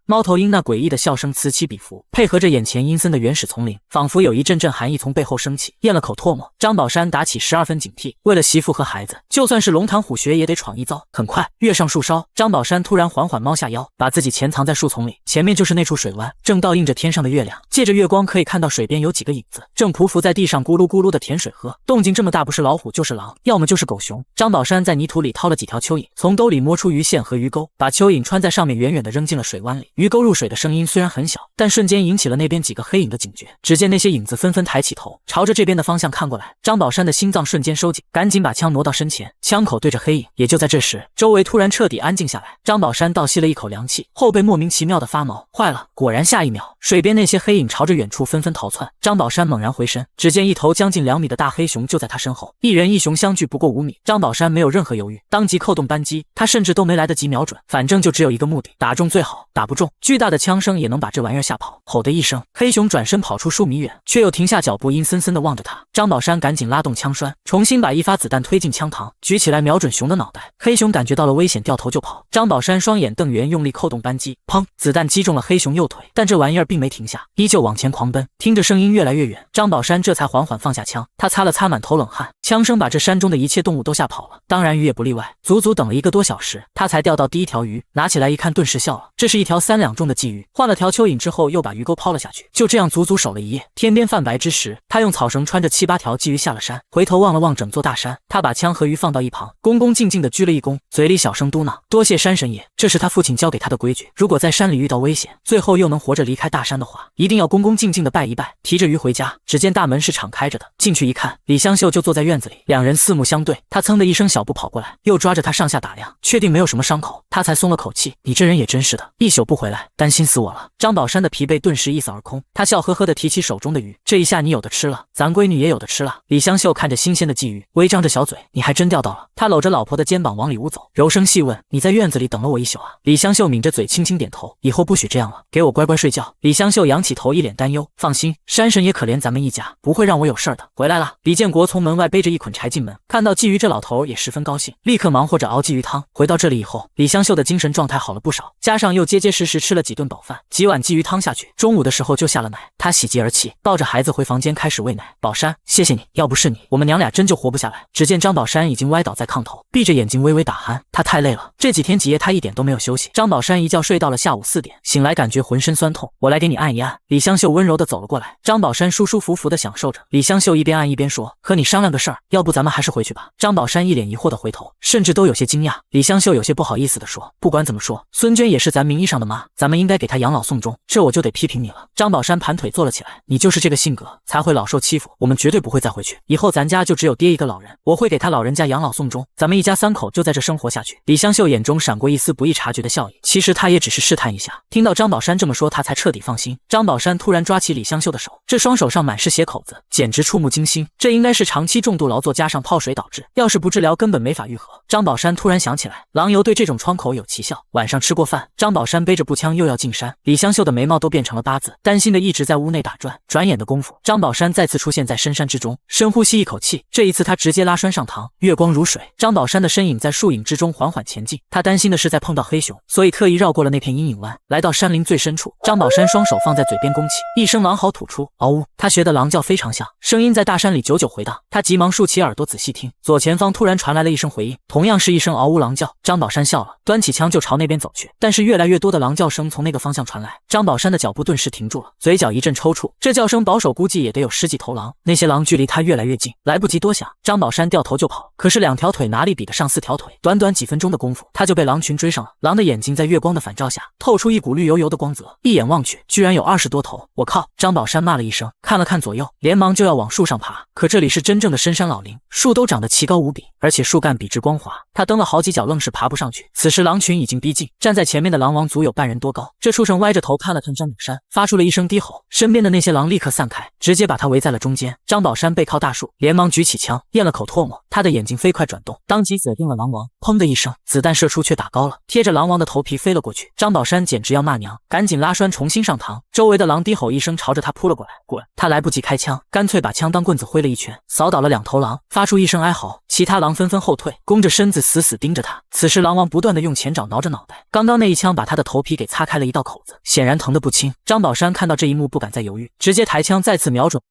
猫头鹰那诡异的笑声此起彼伏，配合着眼前阴森的原始丛林，仿佛有一阵阵寒意从背后升起。咽了口唾沫，张宝山打起12分警惕，为了媳妇和孩子，就算是龙潭虎穴也得闯一遭。很快跃上树梢，张宝山突然缓缓猫下腰，把自己潜藏在树丛里。前面就是那处水湾，正倒映着天上的月亮，借着月光可以看到水边有几个影子，正匍匐在地上咕噜咕噜的舔水喝。动静这么大，不是老虎就是狼，要么就是狗熊。张宝山在泥土里掏了几条蚯蚓，从兜里摸出鱼线和鱼钩，把蚯蚓穿在上面，远远地扔进了水湾里。鱼钩入水的声音虽然很小，但瞬间引起了那边几个黑影的警觉。只见那些影子纷纷抬起头，朝着这边的方向看过来。张宝山的心脏瞬间收紧，赶紧把枪挪到身前，枪口对着黑影。也就在这时，周围突然彻底安静下来。张宝山倒吸了一口凉气，后背莫名其妙的发毛。坏了，果然下一秒，水边那些黑影朝着远处纷纷逃窜。张宝山猛然回身，只见一头将近2米的大黑熊就在他身后，一人一熊相距不过5米。张宝山没有任何犹豫，当即扣动扳机，他甚至都没来得及瞄准，反正就只有一个目的，打中最好，打不中，巨大的枪声也能把这玩意儿吓跑。吼的一声，黑熊转身跑出数米远，却又停下脚步，阴森森地望着他。张宝山赶紧拉动枪栓，重新把一发子弹推进枪膛，举起来瞄准熊的脑袋。黑熊感觉到了危险，掉头就跑。张宝山双眼瞪圆，用力扣动扳机，砰！子弹击中了黑熊右腿，但这玩意儿并没停下，依旧往前狂奔。听着声音越来越远，张宝山这才缓缓放下枪。他擦了擦满头冷汗，枪声把这山中的一切动物都吓跑了，当然鱼也不例外。足足等了1个多小时，他才钓到第一条鱼，拿起来一看，顿时笑了。这是一条3两重的鲫鱼，换了条蚯蚓之后，又把鱼钩抛了下去。就这样足足守了一夜。天边泛白之时，他用草绳穿着7、8条鲫鱼下了山，回头望了望整座大山，他把枪和鱼放到一旁，恭恭敬敬地鞠了一躬，嘴里小声嘟囔：“多谢山神爷，这是他父亲教给他的规矩。如果在山里遇到危险，最后又能活着离开大山的话，一定要恭恭敬敬地拜一拜。”提着鱼回家，只见大门是敞开着的，进去一看，李香秀就坐在院子里，两人四目相对。他噌的一声小步跑过来，又抓着他上下打量，确定没有什么伤口，他才松了口气。你这人也真是的，一宿不回来，担心死我了。张宝山的疲惫顿时一扫而空，他笑呵呵地提起手中的鱼，这一下你有的吃了，咱闺女也有的吃了。李香秀看着新鲜的鲫鱼，微张着小嘴，你还真钓到了。他搂着老婆的肩膀往里屋走，柔声细问：你在院子里等了我一宿啊？李香秀抿着嘴轻轻点头，以后不许这样了，给我乖乖睡觉。李香秀扬起头，一脸担忧，放心，山神也可怜咱们一家，不会让我有事儿的。回来了。李建国从门外背着一捆柴进门，看到鲫鱼，这老头也十分高兴，立刻忙活着熬鲫鱼汤。回到这里以后，李香秀的精神状态好了不少，加上又结结实实吃了几顿饱饭，几碗鲫鱼汤下去，中午的时候就下了奶。他喜极而泣，抱着孩子回房间开始喂奶。宝山，谢谢你，要不是你，我们娘俩真就活不下来。只见张宝山已经歪倒在炕头，闭着眼睛微微打鼾，他太累了，这几天几夜他一点都没有休息。张宝山一觉睡到了下午4点，醒来感觉浑身酸痛，我来给你按一按。李香秀温柔地走了过来，张宝山舒舒服服地享受着。李香秀一边按一边说：和你商量个事儿，要不咱们还是回去吧。张宝山一脸疑惑地回头，甚至都有些惊讶。李香秀有些不好意思地说：不管怎么说，孙娟也是咱名义上的妈，咱们应该给她养老送终，这我就得批评你了。张宝山盘腿坐了起来，你就是这个性格才会老受欺负，我们绝对不会再回去，以后咱家就只有爹一个老人，我会给他老人家养老送终，咱们一家3口就在这生活下去。李香秀眼中闪过一丝不易察觉的笑意，其实她也只是试探一下。听到张宝山这么说，她才彻底放心。张宝山突然抓起李香秀的手，这双手上满是血口子，简直触目惊心，这应该是长期重度度劳作加上泡水导致，要是不治疗根本没法愈合。张宝山突然想起来，狼油对这种疮口有奇效。晚上吃过饭，张宝山背着步枪又要进山，李香秀的眉毛都变成了八字，担心的一直在屋内打转。转眼的功夫，张宝山再次出现在深山之中，深呼吸一口气，这一次他直接拉栓上膛，月光如水，张宝山的身影在树影之中缓缓前进。他担心的是再碰到黑熊，所以特意绕过了那片阴影湾，来到山林最深处。张宝山双手放在嘴边弓起，一声狼嚎吐出，嗷呜！他学的狼叫非常像，声音在大山里久久回荡。他急忙竖起耳朵仔细听，左前方突然传来了一声回应，同样是一声嗷呜狼叫。张宝山笑了，端起枪就朝那边走去，但是越来越多的狼叫声从那个方向传来，张宝山的脚步顿时停住了，嘴角一阵抽搐。这叫声保守估计也得有10几头狼，那些狼距离他越来越近，来不及多想，张宝山掉头就跑。可是2条腿哪里比得上4条腿？短短几分钟的功夫，他就被狼群追上了。狼的眼睛在月光的反照下，透出一股绿油油的光泽，一眼望去，居然有20多头。我靠！张宝山骂了一声，看了看左右，连忙就要往树上爬。可这里是真正的深山老林，树都长得奇高无比，而且树干笔直光滑，他蹬了好几脚，愣是爬不上去。此时狼群已经逼近，站在前面的狼王足有半人多高。这畜生歪着头看了看张宝山，发出了一声低吼，身边的那些狼立刻散开，直接把他围在了中间。张宝山背靠大树，连忙举起枪，咽了口唾沫，他的眼睛飞快转动，当即锁定了狼王。砰的一声，子弹射出却打高了，贴着狼王的头皮飞了过去。张宝山简直要骂娘，赶紧拉栓重新上膛。周围的狼低吼一声，朝着他扑了过来。滚！他来不及开枪，干脆把枪当棍子挥了一拳，扫倒了2头狼，发出一声哀嚎。其他狼纷纷后退，弓着身子死死盯着他。此时狼王不断的用前爪挠着脑袋，刚刚那一枪把他的头皮给擦开了一道口子，显然疼得不轻。张宝山看到这一幕不敢再犹豫，直接抬枪再次瞄准。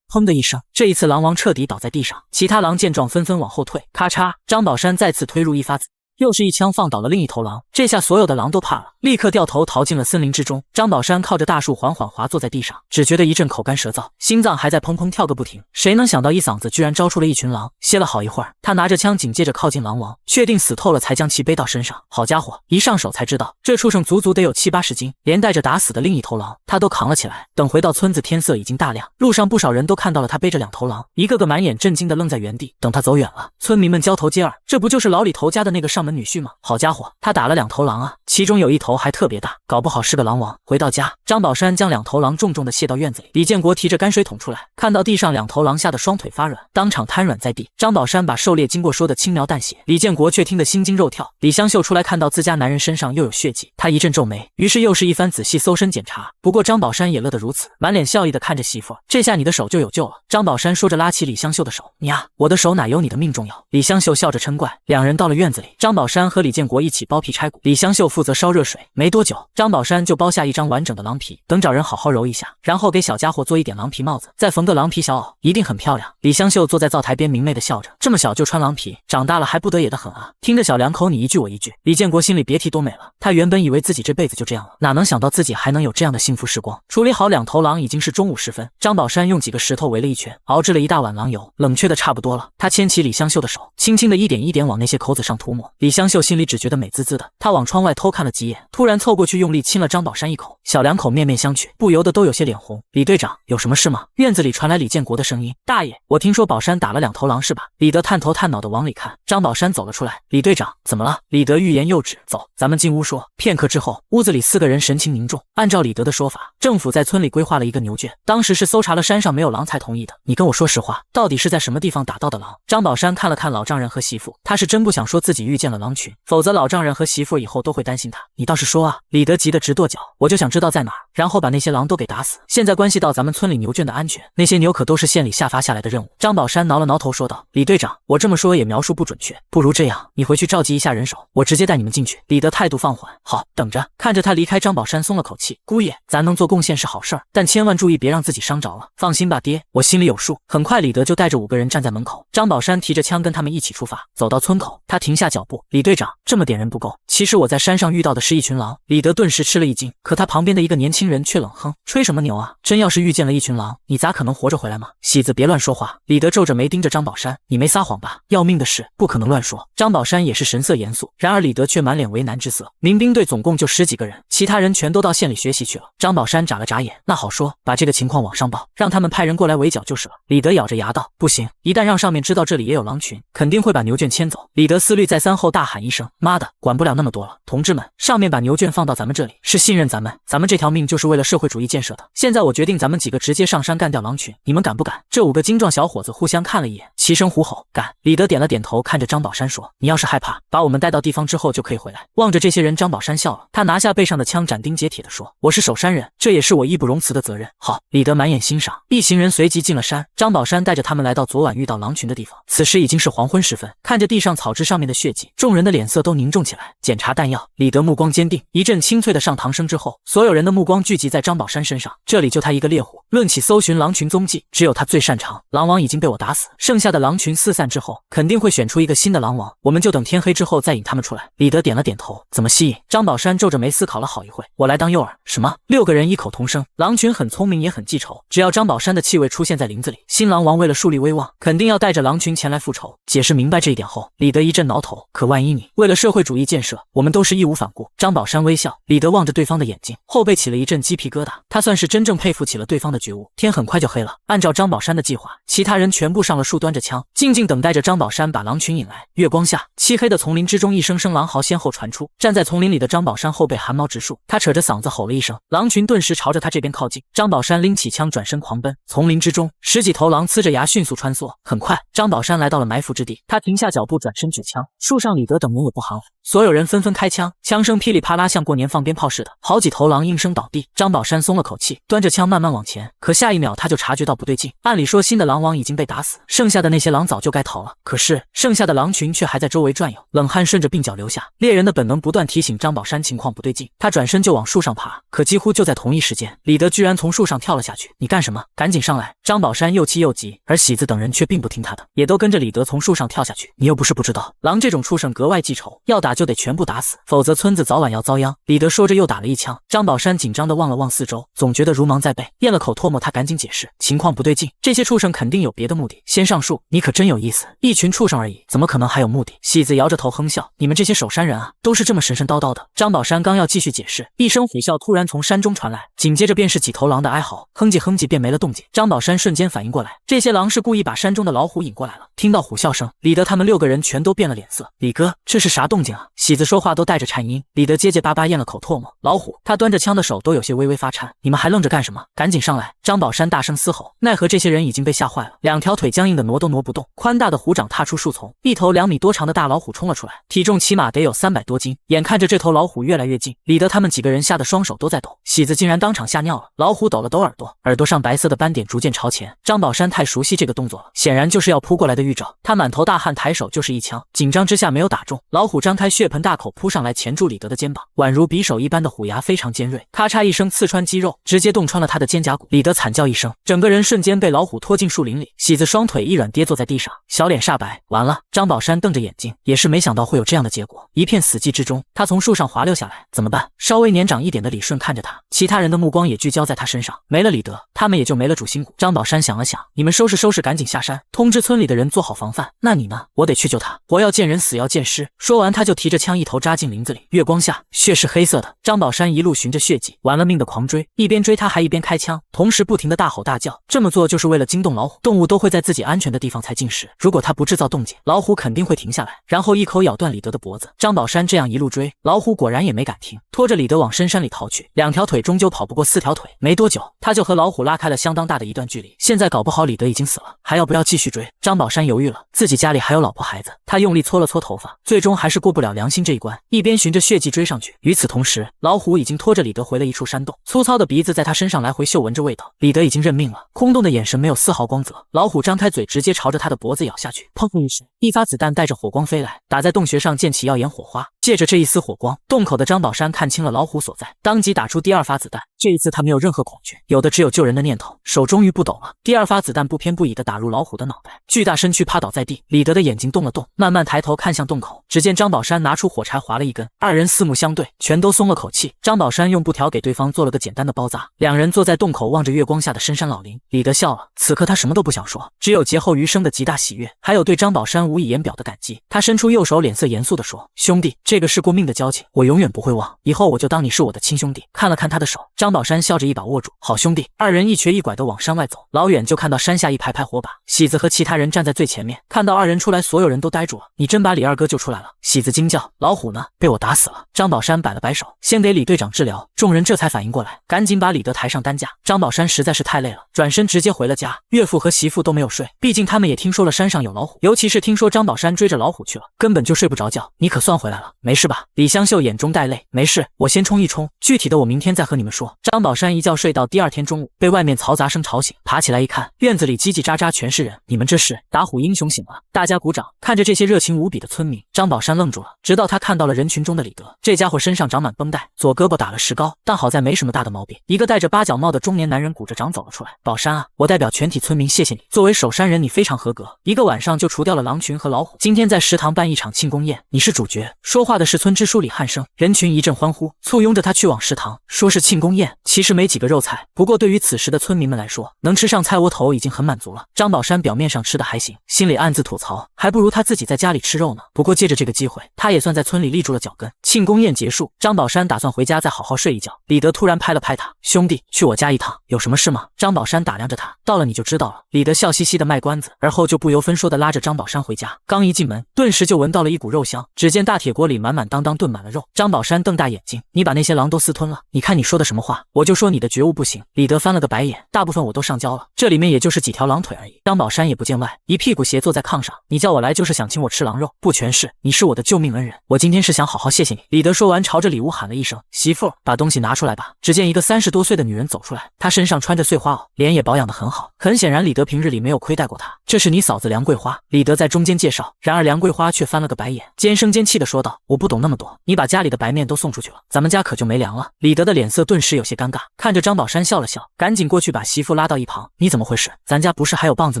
砰的一声，这一次狼王彻底倒在地上，其他狼见状纷纷往后退。咔嚓，张宝山再次推入一发子，又是一枪放倒了另一头狼。这下所有的狼都怕了，立刻掉头逃进了森林之中。张宝山靠着大树缓缓滑坐在地上，只觉得一阵口干舌燥，心脏还在砰砰跳个不停。谁能想到一嗓子居然招出了一群狼。歇了好一会儿，他拿着枪紧接着靠近狼王，确定死透了才将其背到身上。好家伙，一上手才知道这畜生足足得有7、80斤，连带着打死的另一头狼他都扛了起来。等回到村子，天色已经大亮，路上不少人都看到了他背着2头狼，一个个满眼震惊的愣在原地。等他走远了，村民们交头接耳，这不就是老李头家的那个上门女婿吗？好家伙，他打了2头狼啊，其中有一头还特别大，搞不好是个狼王。回到家，张宝山将2头狼重重的卸到院子里。李建国提着泔水桶出来，看到地上2头狼吓得双腿发软，当场瘫软在地。张宝山把狩猎经过说得轻描淡写，李建国却听得心惊肉跳。李香秀出来看到自家男人身上又有血迹，他一阵皱眉，于是又是一番仔细搜身检查。不过张宝山也乐得如此，满脸笑意的看着媳妇，这下你的手就有救了。张宝山说着拉起李香秀的手，你呀，我的手哪有你的命重要？李香秀笑着嗔怪。2人到了院子里，张宝山和李建国一起剥皮拆骨，李香秀负责烧热水。没多久，张宝山就剥下一张完整的狼皮，等找人好好揉一下，然后给小家伙做一点狼皮帽子，再缝个狼皮小袄，一定很漂亮。李香秀坐在灶台边明媚的笑着，这么小就穿狼皮，长大了还不得也得很啊。听着小两口你一句我一句，李建国心里别提多美了。他原本以为自己这辈子就这样了，哪能想到自己还能有这样的幸福时光。处理好2头狼已经是中午时分，张宝山用几个石头围了一圈，熬制了一大碗狼油，冷却的差不多了。他牵起李香秀的手，轻轻的一点一点往那些口子上涂抹。李香秀心里只觉得美滋滋的，他往窗外偷看了几眼，突然凑过去用力亲了张宝山一口。小两口面面相觑，不由得都有些脸红。李队长，有什么事吗？院子里传来李建国的声音。大爷，我听说宝山打了2头狼是吧？李德探头探脑的往里看，张宝山走了出来。李队长，怎么了？李德欲言又止，走，咱们进屋说。片刻之后，屋子里4个人神情凝重。按照李德的说法，政府在村里规划了一个牛圈，当时是搜查了山上没有狼才同意的。你跟我说实话，到底是在什么地方打到的狼？张宝山看了看老丈人和媳妇，他是真不想说自己遇见了狼群，否则老丈人和媳妇以后都会担心他。你倒是说啊！李德急得直跺脚，我就想知道在哪儿，然后把那些狼都给打死。现在关系到咱们村里牛圈的安全，那些牛可都是县里下发下来的任务。张宝山挠了挠头说道：李队长，我这么说也描述不准确，不如这样，你回去召集一下人手，我直接带你们进去。李德态度放缓，好，等着。看着他离开，张宝山松了口气。姑爷，咱能做贡献是好事儿，但千万注意别让自己伤着了。放心吧，爹，我心里有数。很快，李德就带着5个人站在门口，张宝山提着枪跟他们一起出发。走到村口，他停下脚步。李队长，这么点人不够，其实我在山上遇到的是一群狼。李德顿时吃了一惊，可他旁边的一个年轻人却冷哼：吹什么牛啊？真要是遇见了一群狼，你咋可能活着回来吗？喜子，别乱说话。李德皱着眉盯着张宝山，你没撒谎吧？要命的事不可能乱说。张宝山也是神色严肃，然而李德却满脸为难之色。民兵队总共就10几个人，其他人全都到县里学习去了。张宝山眨了眨眼，那好说，把这个情况往上报，让他们派人过来围剿就是了。李德咬着牙道：不行，一旦让上面知道这里也有狼群，肯定会把牛圈牵走。李德思虑再三后大喊一声：妈的，管不了那么多了，同志们，上面把牛圈放到咱们这里是信任咱们，咱们这条命就是为了社会主义建设的。现在我决定咱们几个直接上山干掉狼群，你们敢不敢？这5个精壮小伙子互相看了一眼，齐声呼吼：“干！”李德点了点头，看着张宝山说：“你要是害怕，把我们带到地方之后就可以回来。”望着这些人，张宝山笑了，他拿下背上的枪，斩钉截铁地说：“我是守山人，这也是我义不容辞的责任。”好，李德满眼欣赏，一行人随即进了山。张宝山带着他们来到昨晚遇到狼群的地方，此时已经是黄昏时分，看着地上草枝上面的血迹，众人的脸色都凝重起来。检查弹药，李德目光坚定，一阵清脆的上膛声之后，所有人的目光聚集在张宝山身上。这里就他一个猎户，论起搜寻狼群踪迹，只有他最擅长。狼王已经被我打死，剩下的狼群四散之后，肯定会选出一个新的狼王，我们就等天黑之后再引他们出来。李德点了点头，怎么吸引？张宝山皱着眉思考了好一会，我来当诱饵。什么？6个人异口同声。狼群很聪明也很记仇，只要张宝山的气味出现在林子里，新狼王为了树立威望，肯定要带着狼群前来复仇。解释明白这一点后，李德一阵挠头，可万一你为了社会主义建设，我们都是义无反顾。张宝山微笑，李德望着对方的眼睛，后背起了一阵鸡皮疙瘩，他算是真正佩服起了对方的觉悟。天很快就黑了，按照张宝山的计划，其他人全部上了树，端着枪，静静等待着张宝山把狼群引来。月光下，漆黑的丛林之中，一声声狼嚎先后传出。站在丛林里的张宝山后背汗毛直竖，他扯着嗓子吼了一声，狼群顿时朝着他这边靠近。张宝山拎起枪转身狂奔，丛林之中10几头狼呲着牙迅速穿梭。很快，张宝山来到了埋伏之地，他停下脚步，转身举枪。树上李德等人也不含糊，所有人纷纷开枪，枪声噼里啪啦，像过年放鞭炮似的，好几头狼应声倒地。张宝山松了口气，端着枪慢慢往前，可下一秒他就察觉到不对劲。按理说新的狼王已经被打死，剩下的那些狼早就该逃了，可是剩下的狼群却还在周围转悠。冷汗顺着鬓角流下，猎人的本能不断提醒张宝山情况不对劲，他转身就往树上爬，可几乎就在同一时间，李德居然从树上跳了下去。你干什么？赶紧上来！张宝山又气又急，而喜子等人却并不听他的，也都跟着李德从树上跳下去。你又不是不知道，狼这种畜生格外记仇，要打就得全部打死，否则村子早晚要遭殃。李德说着又打了一枪。张宝山紧张地望了望四周，总觉得如芒在背，咽了口唾沫，他赶紧解释，情况不对劲，这些畜生肯定有别的目的。先上树，你可真有意思，一群畜生而已，怎么可能还有目的？喜子摇着头哼笑，你们这些守山人啊，都是这么神神叨叨的。张宝山刚要继续解释，一声虎啸突然从山中传来，紧接着便是几头狼的哀嚎，哼唧哼唧便没了动静。张宝山瞬间反应过来，这些狼是故意把山中的老虎引过来了。听到虎啸声，李德他们6个人全都变了脸色。李哥，这是啥动静啊？喜子说话都带着颤音。李德结结巴巴咽了口唾沫，老虎，他端着枪的手都有些微微发颤。你们还愣着干什么？赶紧上来！张宝山大声嘶吼，奈何这些人已经被吓坏了，两条腿僵硬的挪都挪不动。宽大的虎掌踏出树丛，一头2米多长的大老虎冲了出来，体重起码得有300多斤。眼看着这头老虎越来越近，李德他们几个人吓得双手都在抖，喜子竟然当场吓尿了。老虎抖了抖耳朵，耳朵上白色的斑点逐渐朝前。张宝山太熟悉这个动作了，显然就是要扑过来的预兆。他满头大汗，抬手就是一枪，紧张之下没有打中。老虎张开血盆大口扑上来，钳住李德的肩膀，宛如匕首一般的虎牙非常尖锐，咔嚓一声刺穿肌肉，直接洞穿了他的肩胛骨。李德惨叫一声，整个人瞬间被老虎拖进树林里。喜子双腿一软跌坐在地上，小脸煞白。完了！张宝山瞪着眼睛，也是没想到会有这样的结果。一片死寂之中，他从树上滑溜下来。怎么办？稍微年长一点的李顺看着他，其他人的目光也聚焦在他身上。没了李德，他们也就没了主心骨。张宝山想了想，你们收拾收拾，赶紧下山，通知村里的人做好防范。那你呢？我得去救他，活要见人，死要见尸。说完，他就提着枪一头扎进林子里。月光下，血是黑色的。张宝山一路循着血迹，玩了命的狂追，一边追他还一边开枪，同时不停的大吼大叫。这么做就是为了惊动老虎，动物都会在自己安全的地方才进食，如果他不制造动静，老虎肯定会停下来，然后一口咬断李德的脖子。张宝山这样一路追，老虎果然也没敢停，拖着李德往深山里逃去。2条腿终究跑不过4条腿，没多久他就和老虎拉开了相当大的一段距离。现在搞不好李德已经死了，还要不要继续追？张宝山犹豫了，自己家里还有老婆孩子，他用力搓了搓头发，最终还是过不了良心这一关，一边循着血迹追上去。与此同时，老虎已经拖着李德回了一处山洞，粗糙的鼻子在他身上来回嗅闻着味道。李德已经认命了，空洞的眼神没有丝毫光泽。老虎张开嘴直接朝着他的脖子咬下去，砰一声，一发子弹带着火光飞来，打在洞穴上溅起耀眼火花。借着这一丝火光，洞口的张宝山看清了老虎所在，当即打出第2发子弹。这一次他没有任何恐惧，有的只有救人的念头，手终于不抖了。第2发子弹不偏不倚地打入老虎的脑袋，巨大身躯趴倒在地。李德的眼睛动了动，慢慢抬头看向洞口，只见张宝山拿出火柴划了一根，二人四目相对，全都松了口气。张宝山用布条给对方做了个简单的包扎，两人坐在洞口望着月光下的深山老林。李德笑了，此刻他什么都不想说，只有劫后余生的极大喜悦，还有对张宝山无以言表的感激。他伸出右手，脸色严肃地说：兄弟，这个是过命的交情，我永远不会忘，以后我就当你是我的亲兄弟。看了看他的手，张张宝山笑着一把握住，好兄弟。二人一瘸一拐地往山外走，老远就看到山下一排排火把，喜子和其他人站在最前面。看到二人出来，所有人都呆住了。你真把李二哥救出来了？喜子惊叫。老虎呢？被我打死了。张宝山摆了摆手，先给李队长治疗。众人这才反应过来，赶紧把李德抬上担架。张宝山实在是太累了，转身直接回了家。岳父和媳妇都没有睡，毕竟他们也听说了山上有老虎，尤其是听说张宝山追着老虎去了，根本就睡不着觉。你可算回来了，没事吧？李香秀眼中带泪，没事，我先冲一冲，具体的我明天再和你们说。张宝山一觉睡到第二天中午，被外面嘈杂声吵醒，爬起来一看，院子里叽叽喳喳全是人。你们这是？打虎英雄醒了！大家鼓掌。看着这些热情无比的村民，张宝山愣住了，直到他看到了人群中的李德。这家伙身上长满绷带，左胳膊打了石膏，但好在没什么大的毛病。一个戴着八角帽的中年男人鼓着掌走了出来。宝山啊，我代表全体村民谢谢你，作为守山人你非常合格，一个晚上就除掉了狼群和老虎。今天在食堂办一场庆功宴，你是主角。说话的是村支书李汉生，人群一阵欢呼，簇拥着他去往食堂。说是庆功宴，其实没几个肉菜，不过对于此时的村民们来说，能吃上菜窝头已经很满足了。张宝山表面上吃的还行，心里暗自吐槽，还不如他自己在家里吃肉呢。不过借着这个机会，他也算在村里立住了脚跟。庆功宴结束，张宝山打算回家再好好睡一觉。李德突然拍了拍他，兄弟，去我家一趟，有什么事吗？张宝山打量着他，到了你就知道了。李德笑嘻嘻的卖关子，而后就不由分说的拉着张宝山回家。刚一进门，顿时就闻到了一股肉香，只见大铁锅里满满当当炖满了肉。张宝山瞪大眼睛，你把那些狼都私吞了？你看你说的什么话？我就说你的觉悟不行。李德翻了个白眼，大部分我都上交了，这里面也就是几条狼腿而已。张宝山也不见外，一屁股斜坐在炕上，你叫我来就是想请我吃狼肉？不全是，你是我的救命恩人，我今天是想好好谢谢你。李德说完，朝着里屋喊了一声，媳妇，把东西拿出来吧。只见一个30多岁的女人走出来，她身上穿着碎花袄，脸也保养得很好，很显然李德平日里没有亏待过她。这是你嫂子梁桂花。李德在中间介绍，然而梁桂花却翻了个白眼，尖声尖气地说道，我不懂那么多，你把家里的白面都送出去了，咱们家可就没粮了。李德的脸色顿时有些尴尬，看着张宝山笑了笑，赶紧过去把媳妇拉到一旁，你怎么回事？咱家不是还有棒子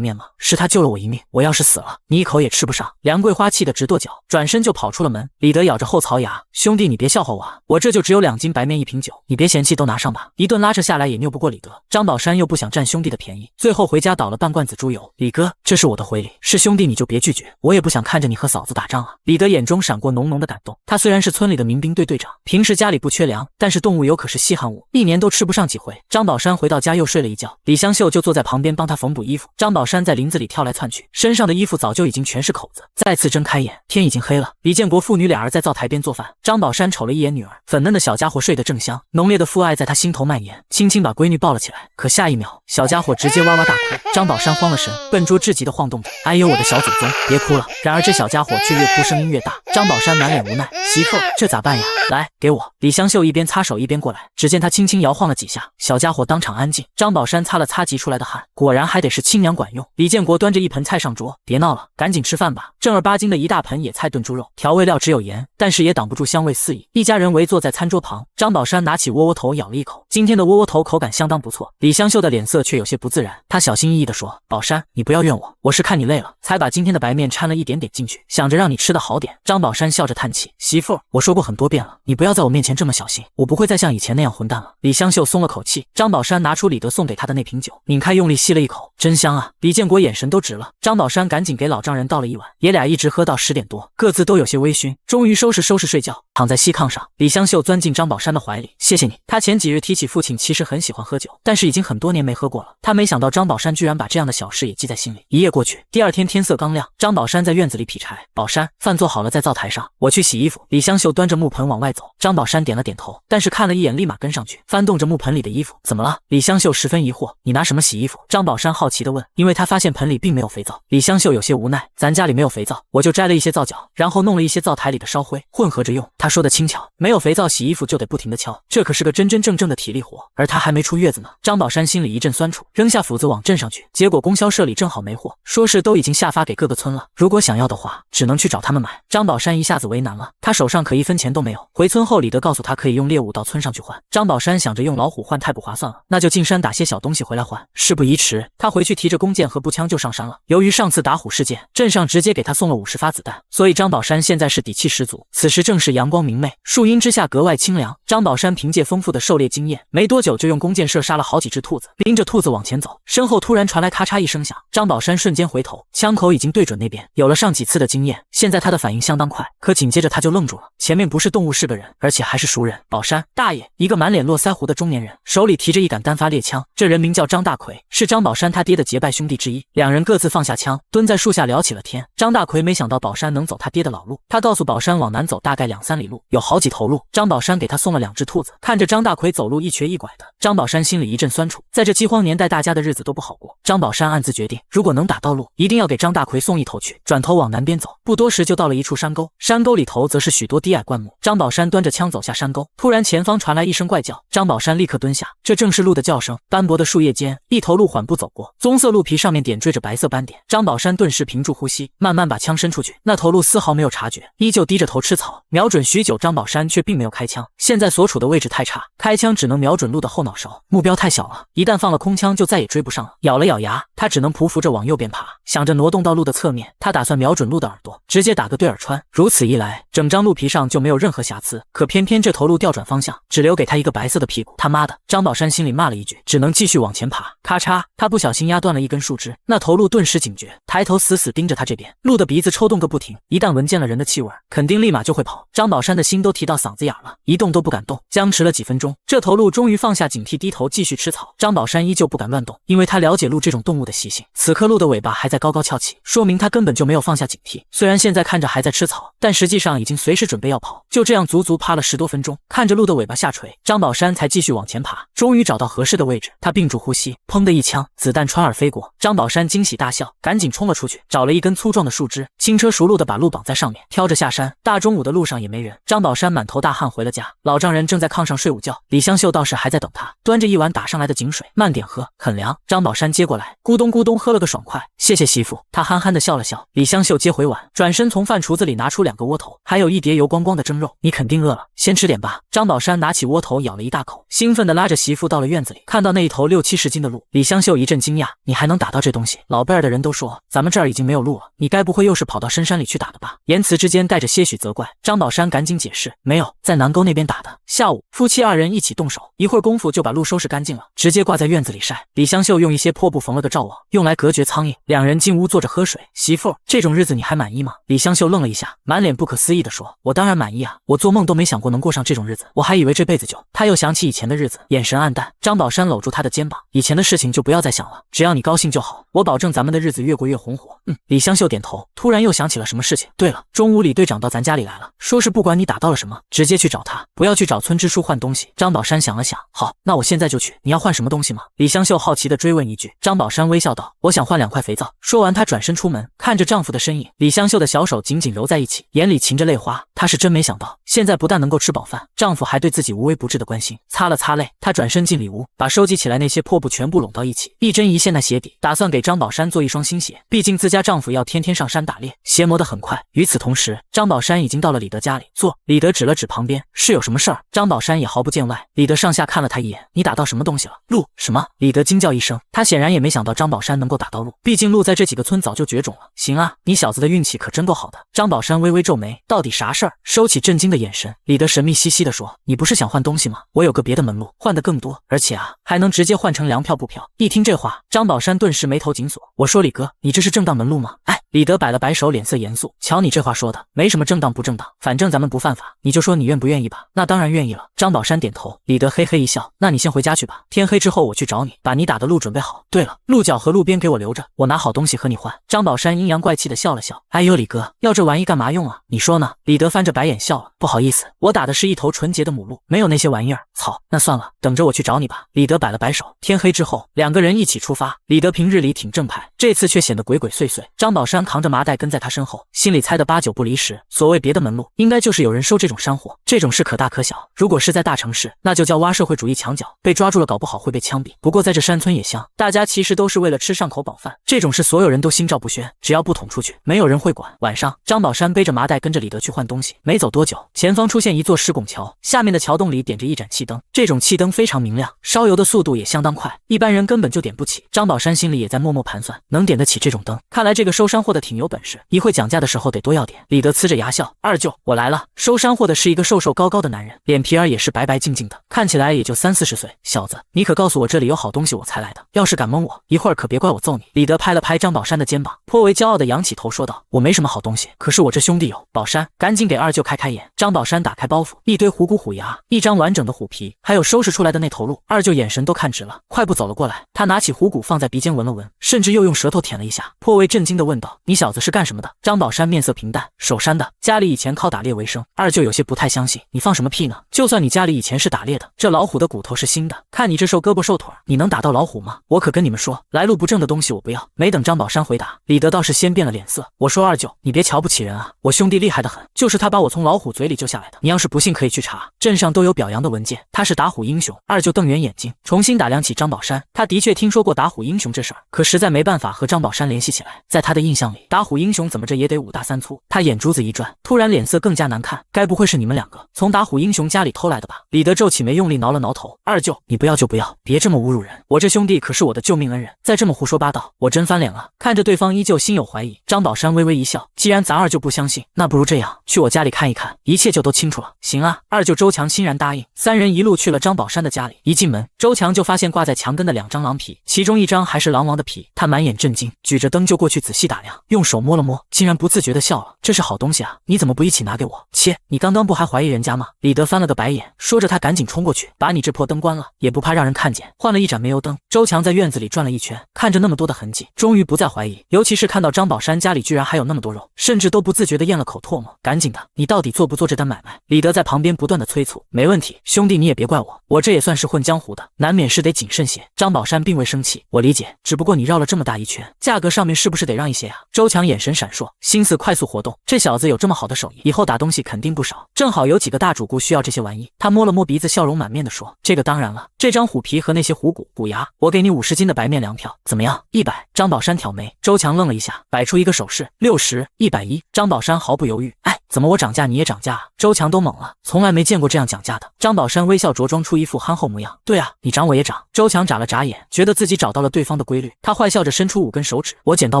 面吗？是他救了我一命，我要是死了，你一口也吃不上。梁桂花气得直跺脚，转身就跑出了门。李德咬着后槽牙，兄弟你别笑话我啊，我这就只有2斤白面1瓶酒，你别嫌弃，都拿上吧。一顿拉扯下来也拗不过李德，张宝山又不想占兄弟的便宜，最后回家倒了半罐子猪油。李哥，这是我的回礼，是兄弟你就别拒绝，我也不想看着你和嫂子打仗啊。李德眼中闪过浓浓的感动，他虽然是村里的民兵队队长，平时家里不缺粮，但是动物油可是稀罕物，一年都吃不上几回。张宝山回到家又睡了一觉，李香秀就坐在旁边帮他缝补衣服。张宝山在林子里跳来窜去，身上的衣服早就已经全是口子。再次睁开眼，天已经黑了。李建国父女俩儿在灶台边做饭，张宝山瞅了一眼女儿，粉嫩的小家伙睡得正香，浓烈的父爱在他心头蔓延，轻轻把闺女抱了起来。可下一秒，小家伙直接哇哇大哭，张宝山慌了神，笨拙至极的晃动着，哎呦我的小祖宗，别哭了。然而这小家伙却越哭声音越大，张宝山满脸无奈，媳妇，这咋办呀？来，给我。李香秀一边擦手一边过来，只见他轻轻摇晃了几下，小家伙当场安静。张宝山擦了擦急出来的汗，果然还得是亲娘管用。李建国端着一盆菜上桌，别闹了，赶紧吃饭吧。正儿八经的一大盆野菜炖猪肉，调味料只有盐，但是也挡不住香味四溢。一家人围坐在餐桌旁，张宝山拿起窝窝头咬了一口，今天的窝窝头口感相当不错。李香秀的脸色却有些不自然，她小心翼翼地说，宝山，你不要怨我，我是看你累了，才把今天的白面掺了一点点进去，想着让你吃得好点。张宝山笑着叹气，媳妇，我说过很多遍了，你不要在我面前这么小心，我不会再像以前那样混蛋了。李香秀松了口气，张宝山拿出李德送给他的那瓶酒，拧开用力吸了一口，真香啊。李建国眼神都直了，张宝山赶紧给老丈人倒了一碗，爷俩一直喝到10点多，各自都有些微醺，终于收拾睡觉，躺在西炕上。李香秀钻进张宝山的怀里，谢谢你。他前几日提起父亲其实很喜欢喝酒，但是已经很多年没喝过了，他没想到张宝山居然把这样的小事也记在心里。一夜过去，第二天天色刚亮，张宝山在院子里劈柴，宝山，饭做好了在灶台上，我去洗衣服。李香秀端着木盆往外走，张宝山点了点头，但是看了一眼立马跟上去，翻动着木盆里的衣服。怎么了？李香秀十分疑惑，你拿什么洗衣服？张宝山好奇地问，因为他发现盆里并没有肥皂。李香秀有些无奈，咱家里没有肥皂，我就摘了一些皂角，然后弄了一些灶台里的烧灰混合着用。他说的轻巧，没有肥皂洗衣服就得不停地敲，这可是个真真正正的体力活，而他还没出月子呢。张宝山心里一阵酸楚，扔下斧子往镇上去，结果供销社里正好没货，说是都已经下发给各个村了，如果想要的话只能去找他们买。张宝山一下子为难了，他手上可1分钱都没有。回村后，李德告诉他可以用猎物到村上去换。张宝山想着用老虎换太不划算了，那就进山打些小东西回来换。事不宜迟，他回去提着弓箭和步枪就上山了。由于上次打虎事件，镇上直接给他送了50发子弹，所以张宝山现在是底气十足。此时正是阳光光明媚，树荫之下格外清凉。张宝山凭借丰富的狩猎经验，没多久就用弓箭射杀了好几只兔子，拎着兔子往前走，身后突然传来咔嚓一声响，张宝山瞬间回头，枪口已经对准那边。有了上几次的经验，现在他的反应相当快，可紧接着他就愣住了，前面不是动物是个人，而且还是熟人。宝山大爷，一个满脸络腮胡的中年人，手里提着一杆单发猎枪，这人名叫张大奎，是张宝山他爹的结拜兄弟之一。两人各自放下枪，蹲在树下聊起了天。张大奎没想到宝山能走他爹的老路，他告诉宝山往南走大概2-3里路，有好几头鹿。张宝山给他送了2只兔子。看着张大奎走路一瘸一拐的，张宝山心里一阵酸楚。在这饥荒年代，大家的日子都不好过。张宝山暗自决定，如果能打到鹿，一定要给张大奎送一头去。转头往南边走，不多时就到了一处山沟，山沟里头则是许多低矮灌木。张宝山端着枪走下山沟，突然前方传来一声怪叫，张宝山立刻蹲下，这正是鹿的叫声。斑驳的树叶间，一头鹿缓步走过，棕色鹿皮上面点缀着白色斑点。张宝山顿时屏住呼吸，慢慢把枪伸出去。那头鹿丝毫没有察觉，依旧低着头吃草。瞄准许久，张宝山却并没有开枪。现在所处的位置太差，开枪只能瞄准鹿的后脑勺，目标太小了，一旦放了空枪就再也追不上了。咬了咬牙，他只能匍匐着往右边爬，想着挪动到鹿的侧面，他打算瞄准鹿的耳朵，直接打个对耳穿。如此一来，整张鹿皮上就没有任何瑕疵。可偏偏这头鹿调转方向，只留给他一个白色的屁股。他妈的！张宝山心里骂了一句，只能继续往前爬。咔嚓，他不小心压断了一根树枝，那头鹿顿时警觉，抬头死死盯着他这边。鹿的鼻子抽动个不停，一旦闻见了人的气味，肯定立马就会跑。张宝山的心都提到嗓子眼了，一动都不敢动。僵持了几分钟，这头鹿终于放下警惕，低头继续吃草。张宝山依旧不敢乱动，因为他了解鹿这种动物的习性。此刻鹿的尾巴还在高高翘起，说明它根本就没有放下警惕。虽然现在看着还在吃草，但实际上已经随时准备要跑。就这样足足趴了10多分钟，看着鹿的尾巴下垂，张宝山才继续往前爬。终于找到合适的位置，他屏住呼吸，砰的一枪，子弹穿耳飞过。张宝山惊喜大笑，赶紧冲了出去，找了一根粗壮的树枝，轻车熟路的把鹿绑在上面，挑着下山。大中午的路上也没人，张宝山满头大汗回了家。老丈人正在炕上睡午觉，李香秀倒是还在等他，端着一碗打上来的井水，慢点喝，很凉。张宝山接过来，咕咚咕咚喝了个爽快。谢谢媳妇。他憨憨的笑了笑。李香秀接回碗，转身从饭橱子里拿出2个窝头，还有一碟油光光的蒸肉。你肯定饿了，先吃点吧。张宝山拿起窝头咬了一大口，兴奋地拉着媳妇到了院子里。看到那一头60-70斤的鹿，李香秀一阵惊讶，你还能打到这东西？老辈儿的人都说咱们这儿已经没有鹿了，你该不会又是跑到深山里去打的吧？言辞之间带着些许责怪。张宝山赶紧解释，没有，在南沟那边打的。下午夫妻2人一起动手，一会儿功夫就把鹿收拾干净了，直接挂在院子里晒。李香秀用一些破布缝了个罩网，用来隔绝苍蝇。2人进屋坐着喝水。媳妇，这种日子你还满意吗？李香秀愣了一下，满脸不可思议地说，我当然满意啊，我做梦都没想过能过上这种日子，我还以为这辈子就……他又想起以前的日子，眼神黯淡。张宝山搂住他的肩膀，以前的事情就不要再想了，只要你高兴就好，我保证咱们的日子越过越红火。李香秀点头，突然又想起了什么事情。对了，中午李队长到咱家里来了，说是不管你打到了什么，直接去找他，不要去找村支书换东西。张宝山想了想，好，那我现在就去。你要换什么东西吗？李香秀好奇地追问一句。张宝山微笑道，我想换2块肥皂。说完他转身出门，看着丈夫的身影，李香秀的小手紧紧揉在一起，眼里噙着泪花。她是真没想到，现在不但能够吃饱饭，丈夫还对自己无微不至的关心。擦了擦泪，她转身进里屋，把收集起来那些破布全部拢到一起，一针一线的鞋底，打算给张宝山做一双新鞋。毕竟自家丈夫要天天上山打猎，鞋磨得很快。与此同时，张宝山已经到了李德家里，坐。李德指了指旁边，是有什么事儿？张宝山也毫不见外。李德上下看了他一眼，你打到什么东西了？鹿？什么？李德惊叫一声，他显然也没想到张宝山能够打到鹿，毕竟鹿在这几个村早就绝种了。行啊，你小子的运气可真够好的。张宝山微微皱眉，到底啥事儿？收起震惊的眼神，李德神秘兮兮地说，你不是想换东西吗？我有个别的门路，换得更多，而且啊，还能直接换成粮票布票。一听这话，张宝山顿时眉头紧锁。我说李哥，你这是正当门路吗？哎，李德摆了摆手，脸色严肃，瞧你这话说的，没什么正当不正当，反正咱们不犯法，你就说你愿不愿意吧。那当然愿意了。张宝山点头。李德嘿嘿一笑，那你先回家去吧，天黑之后我去找你，把你打的鹿准备好。对了，鹿角和鹿鞭给我留着，我拿好东西和你换。张宝山阴阳怪气的笑了笑，哎呦李哥，要这玩意干嘛用啊？你说呢？李德翻着白眼笑了，不好意思，我打的是一头纯洁的母鹿，没有那些玩意儿。操，那算了，等着我去找你吧。李德摆了摆手。天黑之后，2个人一起出发。李德平日里挺正派，这次却显得鬼鬼祟祟。张宝山扛着麻袋跟在他身后，心里猜的8、9不离10。所谓别的门路，应该就是有人收这种山货，这种事可大可小。如果是在大城市，那就叫挖社会主义墙角，被抓住了搞不好会被枪毙。不过在这山村野乡，大家其实都是为了吃上口饱饭，这种事所有人都心照不宣，只要不捅出去，没有人会管。晚上，张宝山背着麻袋跟着李德去换东西。没走多久，前方出现一座石拱桥，下面的桥洞里点着一盏气灯，这种气灯非常明亮，烧油的速度也相当快，一般人根本就点不起。张宝山心里也在默默盘算，能点得起这种灯，看来这个收山货货的挺有本事，一会讲价的时候得多要点。李德呲着牙笑，二舅，我来了。收山货的是一个瘦瘦高高的男人，脸皮儿也是白白净净的，看起来也就30-40岁。小子，你可告诉我这里有好东西我才来的，要是敢蒙我，一会儿可别怪我揍你。李德拍了拍张宝山的肩膀，颇为骄傲的仰起头说道，我没什么好东西，可是我这兄弟有。宝山，赶紧给二舅开开眼。张宝山打开包袱，一堆虎骨虎牙，一张完整的虎皮，还有收拾出来的那头鹿。二舅眼神都看直了，快步走了过来，他拿起虎骨放在鼻尖闻了闻，甚至又用舌头舔了一下，颇为震惊地问道，你小子是干什么的？张宝山面色平淡，守山的，家里以前靠打猎为生。二舅有些不太相信，你放什么屁呢？就算你家里以前是打猎的，这老虎的骨头是新的，看你这瘦胳膊瘦腿，你能打到老虎吗？我可跟你们说，来路不正的东西我不要。没等张宝山回答，李德倒是先变了脸色，我说二舅，你别瞧不起人啊，我兄弟厉害得很，就是他把我从老虎嘴里救下来的，你要是不信可以去查，镇上都有表扬的文件，他是打虎英雄。二舅瞪圆眼睛，重新打量起张宝山，他的确听说过打虎英雄这事儿，可实在没办法和张宝山联系起来。在他的印象里，打虎英雄怎么着也得5大3粗。他眼珠子一转，突然脸色更加难看，该不会是你们两个从打虎英雄家里偷来的吧？李德皱起眉，用力挠了挠头，二舅，你不要就不要，别这么侮辱人，我这兄弟可是我的救命恩人，再这么胡说八道，我真翻脸了。看着对方依旧心有怀疑，张宝山微微一笑，既然咱二舅不相信，那不如这样，去我家里看一看，一切就都清楚了。行啊，二舅周强欣然答应。三人一路去了张宝山的家里，一进门，周强就发现挂在墙根的2张狼皮，其中1张还是狼王的皮，他满眼震惊，举着灯就过去仔细打量，用手摸了摸，竟然不自觉地笑了，这是好东西啊，你怎么不一起拿给我？切，你刚刚不还怀疑人家吗？李德翻了个白眼，说着他赶紧冲过去，把你这破灯关了，也不怕让人看见，换了一盏煤油灯。周强在院子里转了一圈，看着那么多的痕迹，终于不再怀疑，尤其是看到张宝山家里居然还有那么多肉，甚至都不自觉地咽了口唾沫。赶紧的，你到底做不做这单买卖？李德在旁边不断地催促。没问题，兄弟你也别怪我，我这也算是混江湖的，难免是得谨慎些。张宝山并未生气，我理解，只不过你绕了这么大一圈，价格上面是不是得让一些啊？周强眼神闪烁，心思快速活动，这小子有这么好的手艺，以后打东西肯定不少，正好有几个大主顾需要这些玩意。他摸了摸鼻子，笑容满面地说，这个当然了，这张虎皮和那些虎骨虎牙，我给你50斤的白面粮票，怎么样？100。张宝山挑眉，周强愣了一下，摆出一个手势，60、110。张宝山毫不犹豫，哎，怎么我涨价你也涨价啊？周强都懵了，从来没见过这样讲价的。张宝山微笑着装出一副憨厚模样，对啊，你涨我也涨。周强眨了眨眼，觉得自己找到了对方的规律，他坏笑着伸出5根手指，我捡到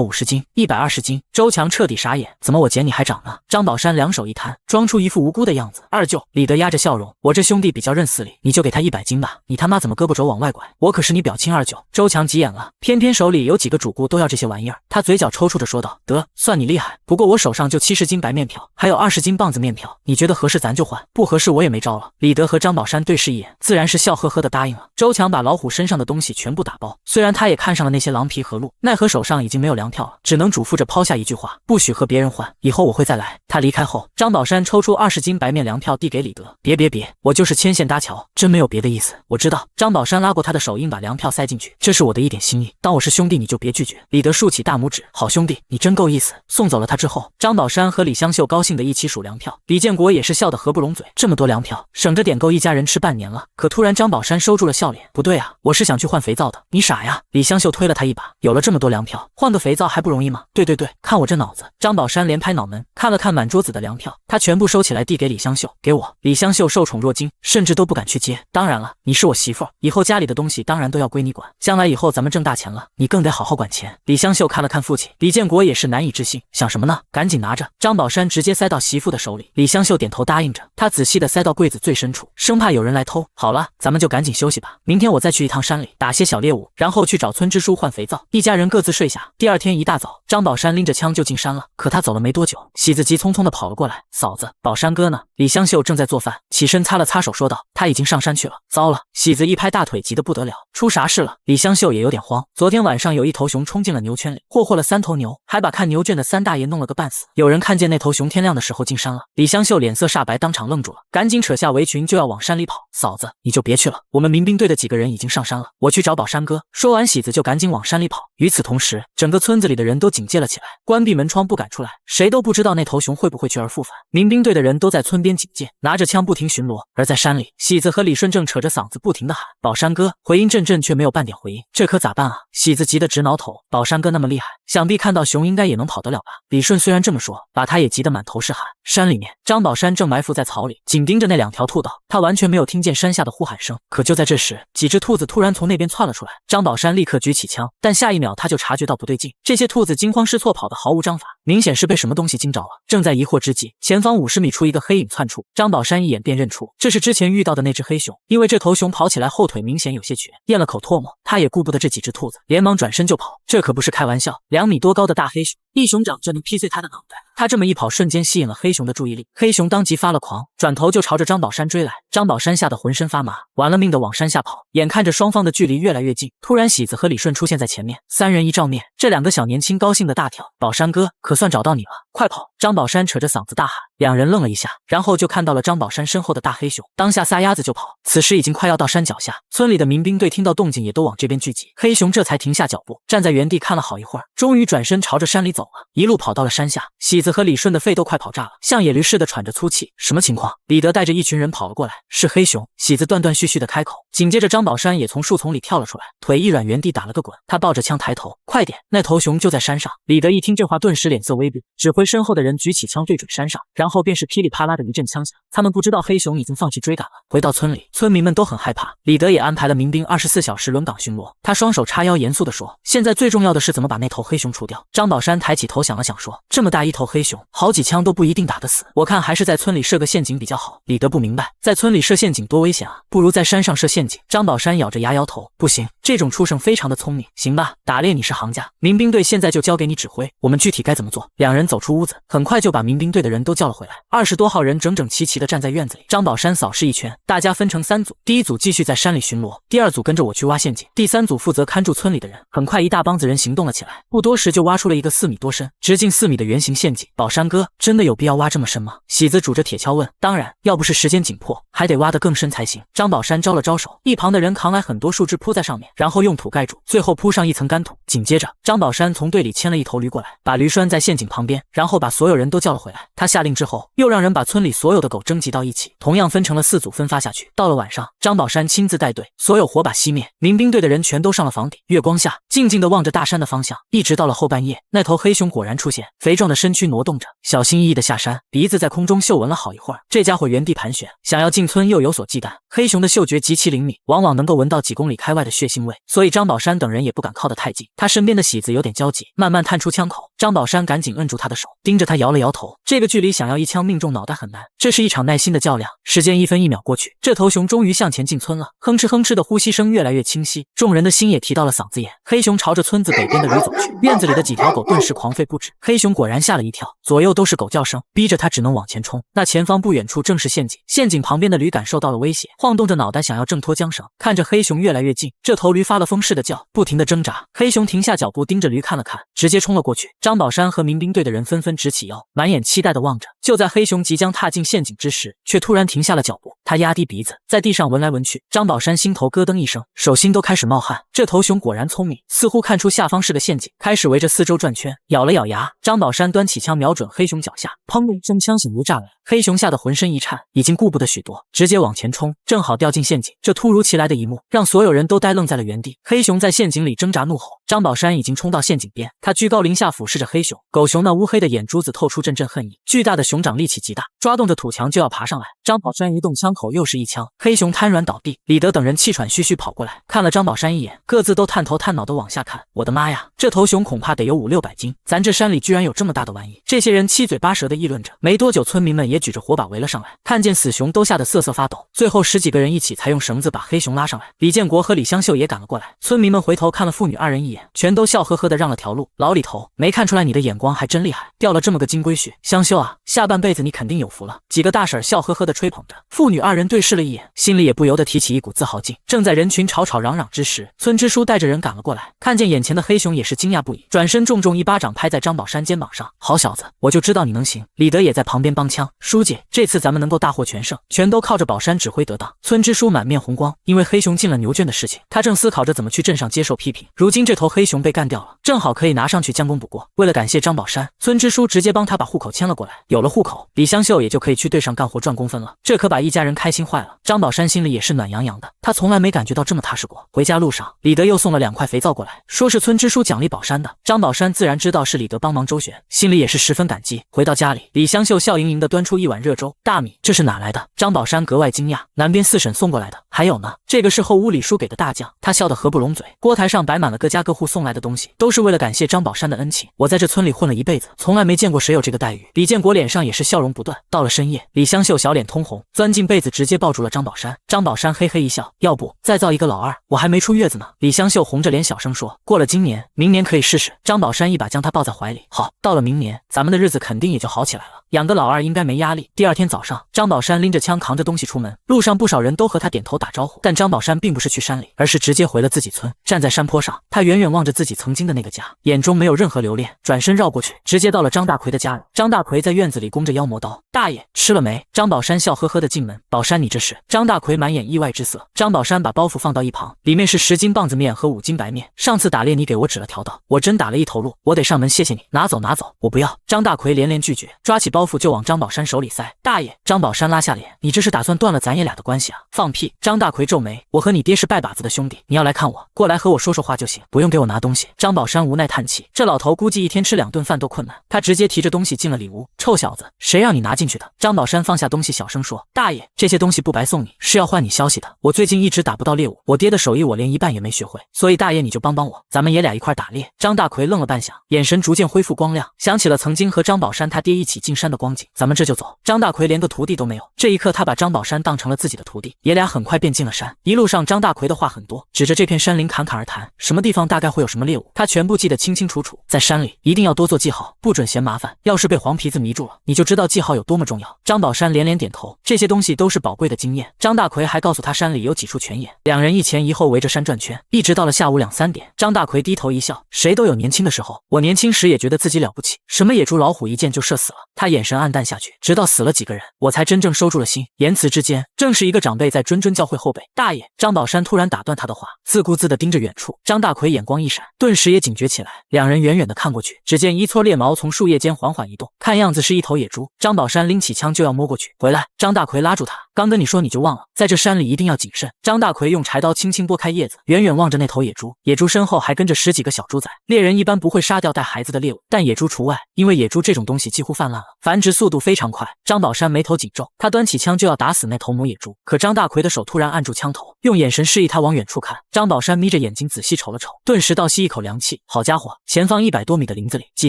50斤，120斤。周强彻底傻眼，怎么我捡你还涨呢？张宝山两手一摊，装出一副无辜的样子，二舅。李德压着笑容，我这兄弟比较认死理，你就给他100斤吧，你他妈怎么胳膊肘往外拐？我可是你表亲二舅。周强急眼了，偏偏手里有几个主顾都要这些玩意儿，他嘴角抽搐着说道，得，算你厉害，不过我手上就70斤白面票，还有20斤棒子面票，你觉得合适咱就换，不合适我也没招了。李德和张宝山对视一眼，自然是笑呵呵的答应了。周强把老虎身上的东西全部打包，虽然他也看上了那些狼皮和鹿，奈何手上已经没有粮票了，只能嘱咐着抛下一句话，不许和别人换，以后我会再来。他离开后，张宝山抽出20斤白面粮票递给李德，别，我就是牵线搭桥，真没有别的意思，我知道。张宝山拉过他的手，硬把粮票塞进去，这是我的一点心意，当我是兄弟你就别拒绝。李德竖起大拇指，好兄弟，你真够意思。送走了他之后，张宝山和李香秀高兴的一起数粮票，李建国也是笑得合不拢嘴，这么多粮票，省着点够一家人吃半年了。可突然张宝山收住了笑脸，不对啊，我是想去换肥皂的。你傻呀？李香秀推了他一把，有了这么多粮票，换个肥皂还不容易吗？对，看我这脑子。张宝山连拍脑门，看了看满桌子的粮票，他全部收起来递给李香秀，给我。李香秀受宠若惊，甚至都不敢去接。当然了，你是我媳妇儿，以后家里的东西当然都要归你管，将来以后咱们挣大钱了，你更得好好管钱。李香秀看了看父亲，李建国也是难以置信，想什么呢？赶紧拿着。张宝山直接塞到媳妇的手里，李香秀点头答应着，他仔细的塞到柜子最深处，生怕有人来偷。好了，咱们就赶紧休息吧，明天我再去一趟山里打些小猎物，然后去找村支书换肥皂。一家人各自睡下。第二天一大早，张宝山拎着枪就进山了。可他走了没多久，喜子急匆匆的跑了过来，嫂子，宝山哥呢？李香秀正在做饭，起身擦了擦手说道，他已经上山去了。糟了！喜子一拍大腿，急得不得了，出啥事了？李香秀也有点慌，昨天晚上有一头熊冲进了牛圈里，霍霍了3头牛，还把看牛圈的3大爷弄了个半死。有人看见那头熊天亮的时候进山了。李香秀脸色煞白，当场愣住了，赶紧扯下围裙就要往山里跑。嫂子，你就别去了，我们民兵队的几个人已经上山了，我去找宝山哥。说完，喜子就赶紧往山里跑。与此同时，整个村子里的人都警戒了起来，关闭门窗不敢出来，谁都不知道那头熊会不会去而复返。民兵队的人都在村边警戒，拿着枪不停巡逻。而在山里，喜子和李顺正扯着嗓子不停地喊宝山哥，回音阵阵却没有半点回音，这可咋办啊？喜子急得直挠头，宝山哥那么厉害，想必看到熊应该也能跑得了吧？李顺虽然这么说，把他也急得满头是是喊。山里面，张宝山正埋伏在草里，紧盯着那2条兔道，他完全没有听见山下的呼喊声。可就在这时，几只兔子突然从那边窜了出来，张宝山立刻举起枪，但下一秒他就察觉到不对劲，这些兔子惊慌失措，跑得毫无章法，明显是被什么东西惊着了。正在疑惑之际，前方50米处一个黑影窜出，张宝山一眼便认出这是之前遇到的那只黑熊，因为这头熊跑起来后腿明显有些瘸，咽了口唾沫，他也顾不得这几只兔子，连忙转身就跑。这可不是开玩笑，2米多高的大黑熊，一熊掌就能劈碎他的脑袋。他这么一跑，瞬间吸引了黑熊的注意力，黑熊当即发了狂，转头就朝着张宝山追来。张宝山吓得浑身发麻，玩了命的往山下跑。眼看着双方的距离越来越近，突然喜子和李顺出现在前面，3人一照面，这2个小年轻高兴的大跳：“宝山哥，可算找到你了，快跑！”张宝山扯着嗓子大喊。2人愣了一下，然后就看到了张宝山身后的大黑熊，当下撒丫子就跑。此时已经快要到山脚下，村里的民兵队听到动静也都往这边聚集，黑熊这才停下脚步，站在原地看了好一会儿，终于转身朝着山里走了，一路跑到了山下。喜子和李顺的肺都快跑炸了，像野驴似的喘着粗气。什么情况？李德带着一群人跑了过来，是黑熊。喜子断断续续的开口，紧接着张宝山也从树丛里跳了出来，腿一软，原地打了个滚。他抱着枪抬头，快点，那头熊就在山上。李德一听这话，顿时脸色微变，指挥身后的人举起枪对准山上，然后便是噼里啪啦的一阵枪响。他们不知道黑熊已经放弃追赶了。回到村里，村民们都很害怕，李德也安排了民兵24小时轮岗巡逻。他双手叉腰，严肃地说：“现在最重要的是怎么把那头黑熊除掉。”张宝山抬起头想了想说：“这么大一头黑熊，好几枪都不一定打得死，我看还是在村里设个陷阱比较好。”李德不明白，在村里设陷阱多危险啊，不如在山上设陷阱。张宝山咬着牙摇头：“不行，这种畜生非常的聪明。行吧，打猎你是行家，民兵队现在就交给你指挥，我们具体该怎么做？”2人走出屋子，很快就把民兵队的人都叫了回来，20多号人整整齐齐地站在院子里。张宝山扫视一圈，大家分成3组，第一组继续在山里巡逻，第2组跟着我去挖陷阱，第3组负责看住村里的人。很快一大帮子人行动了起来，不多时就挖出了一个4米多深、直径4米的圆形陷阱。宝山哥，真的有必要挖这么深吗？喜子拄着铁锹问。当然，要不是时间紧迫，还得挖得更深才行。张宝山招了招手，一旁的人扛来很多树枝铺在上面，然后用土盖住，最后铺上一层干土。紧接着，张宝山从队里牵了一头驴过来，把驴拴在陷阱旁边，然后把所有人都叫了回来。他下令之后，又让人把村里所有的狗征集到一起，同样分成了4组分发下去。到了晚上，张宝山亲自带队，所有火把熄灭，民兵队的人全都上了房顶，月光下静静地望着大山的方向。一直到了后半夜，那头黑熊果然出现，肥壮的身躯挪动着，小心翼翼地下山，鼻子在空中嗅闻了好一会儿。这家伙原地盘旋，想要进村又有所忌惮。黑熊的嗅觉极其灵敏，往往能够闻到几公里开外的血腥味，所以张宝山等人也不敢靠得太近。他身边的喜子有点焦急，慢慢探出枪口。张宝山赶紧摁住他的手，盯着他摇了摇头。这个距离想要一枪命中脑袋很难，这是一场耐心的较量。时间1分1秒过去，这头熊终于向前进村了，哼哧哼哧的呼吸声越来越清晰，众人的心也提到了嗓子眼。黑熊朝着村子北边的驴走去，院子里的几条狗顿时狂吠不止。黑熊果然吓了一跳，左右都是狗叫声，逼着他只能往前冲。那前方不远处正是陷阱，陷阱旁边的驴感受到了威胁，晃动着脑袋想要挣脱缰绳。看着黑熊越来越近，这头驴发了疯似的叫，不停地挣扎。黑熊停下脚步，盯着驴看了看，直接冲了过去。张宝山和民兵队的人纷纷直起腰，满眼期待地望着。就在黑熊即将踏进陷阱之时，却突然停下了脚步。他压低鼻子，在地上闻来闻去。张宝山心头咯噔一声，手心都开始冒汗。这头熊果然聪明，似乎看出下方是个陷阱，开始围着四周转圈。咬了咬牙，张宝山端起枪瞄准黑熊脚下，砰的一声，枪响如炸来。黑熊吓得浑身一颤，已经顾不得许多，直接往前冲，正好掉进陷阱。这突如其来的一幕让所有人都呆愣在了原地。黑熊在陷阱里挣扎怒吼，张宝山已经冲到陷阱边，他居高临下俯视着黑熊。狗熊那乌黑的眼珠子透出阵阵恨意，巨大的熊掌力气极大，抓动着土墙就要爬上来。张宝山一动枪口，又是一枪，黑熊瘫软倒地。李德等人气喘吁吁跑过来，看了张宝山一眼，各自都探头探脑的往下看。我的妈呀，这头熊恐怕得有500-600斤，咱这山里居然有这么大的玩意！这些人七嘴八舌的议论着。没多久，村民们也举着火把围了上来，看见死熊都吓得瑟瑟发抖。最后10几个人一起才用绳子把黑熊拉上来。李建国和李香秀也赶了过来。村民们回头看了父女2人一眼，全都笑呵呵的让了条路。老李头，没看出来你的眼光还真厉害，钓了这么个金龟婿。香秀啊，下半辈子你肯定有福了。几个大婶笑呵呵的吹捧着。父女2人对视了一眼，心里也不由得提起一股自豪劲。正在人群吵吵嚷嚷之时，村支书带着人赶了过来，看见眼前的黑熊也是惊讶不已，转身重重一巴掌拍在张宝山肩膀上。好小子，我就知道你能行。李德也在旁边帮腔，书记，这次咱们能够大获全胜，全都靠着宝山指挥得当。村支书满面红光，因为黑熊进了牛圈的事情，他正思考着怎么去镇上接受批评。如今这头头黑熊被干掉了，正好可以拿上去将功补过。为了感谢张宝山，村支书直接帮他把户口迁了过来。有了户口，李香秀也就可以去队上干活赚工分了。这可把一家人开心坏了。张宝山心里也是暖洋洋的，他从来没感觉到这么踏实过。回家路上，李德又送了2块肥皂过来，说是村支书奖励宝山的。张宝山自然知道是李德帮忙周旋，心里也是十分感激。回到家里，李香秀笑盈盈地端出一碗热粥。大米，这是哪来的？张宝山格外惊讶。南边4省送过来的。还有呢，这个是后屋李叔给的大酱。他笑得合不拢嘴。锅台上摆满了各家各户送来的东西，都是为了感谢张宝山的恩情。我在这村里混了一辈子，从来没见过谁有这个待遇。李建国脸上也是笑容不断。到了深夜，李香秀小脸通红，钻进被子直接抱住了张宝山。张宝山嘿嘿一笑，要不再造一个老二，我还没出月子呢。李香秀红着脸小声说，过了今年，明年可以试试。张宝山一把将她抱在怀里，好，到了明年，咱们的日子肯定也就好起来了。养个老二应该没压力。第二天早上，张宝山拎着枪扛着东西出门，路上不少人都和他点头打招呼，但张宝山并不是去山里，而是直接回了自己村。站在山坡上，他远远望着自己曾经的那个家，眼中没有任何留恋，转身绕过去，直接到了张大奎的家里。张大奎在院子里弓着腰磨刀，大爷吃了没？张宝山笑呵呵的进门，宝山你这是？张大奎满眼意外之色。张宝山把包袱放到一旁，里面是10斤棒子面和5斤白面，上次打猎你给我指了条道，我真打了一头鹿，我得上门谢谢你，拿走拿走。我不要。张大奎连连拒绝，抓起包袱就往张宝山手里塞。大爷，张宝山拉下脸，你这是打算断了咱爷俩的关系啊？放屁！张大奎皱眉，我和你爹是拜把子的兄弟，你要来看我，过来和我说说话就行，不用给我拿东西。张宝山无奈叹气，这老头估计一天吃2顿饭都困难。他直接提着东西进了里屋。臭小子，谁让你拿进去的？张宝山放下东西小声说，大爷，这些东西不白送你，是要换你消息的。我最近一直打不到猎物，我爹的手艺我连一半也没学会，所以大爷你就帮帮我，咱们爷俩一块打猎。张大奎愣了半晌，眼神逐渐恢复光亮，想起了曾经和张宝山他爹一起进山的光景。咱们这就走。张大奎连个徒弟都没有，这一刻他把张宝山当成了自己的徒弟。爷俩很快便进了山，一路上张大奎的话很多，指着这片山林侃侃而谈，什么地方大概会有什么猎物，他全部记得清清楚楚。在山里一定要多做记号，不准嫌麻烦，要是被黄皮子迷住了，你就知道记号有多么重要。张宝山连连点头，这些东西都是宝贵的经验。张大奎还告诉他山里有几处泉眼，两人一前一后围着山转圈，一直到了下午2、3点。张大奎低头一笑，谁都有年轻的时候，我年轻时也觉得自己了不起，什么野猪老虎一见就射死了。他眼神暗淡下去，直到死了几个人，我才真正收住了心。言辞之间，正是一个长辈在谆谆教诲后辈。大爷，张宝山突然打断他的话，自顾自地盯着远处。张大奎眼光一闪，顿时也警觉起来。两人远远地看过去，只见一撮猎毛从树叶间缓缓移动，看样子是一头野猪。张宝山拎起枪就要摸过去，回来！张大奎拉住他，刚跟你说你就忘了，在这山里一定要谨慎。张大奎用柴刀轻轻拨开叶子，远远望着那头野猪，野猪身后还跟着10几个小猪仔。猎人一般不会杀掉带孩子的猎物，但野猪除外，因为野猪这种东西几乎泛滥了，繁殖速度非常快。张宝山眉头紧皱，他端起枪就要打死那头母野猪，可张大奎的手突然按住枪头，用眼神示意他往远处看。张宝山眯着眼睛仔细瞅了瞅，顿时倒吸一口凉气。好家伙，前方100多米的林子里，几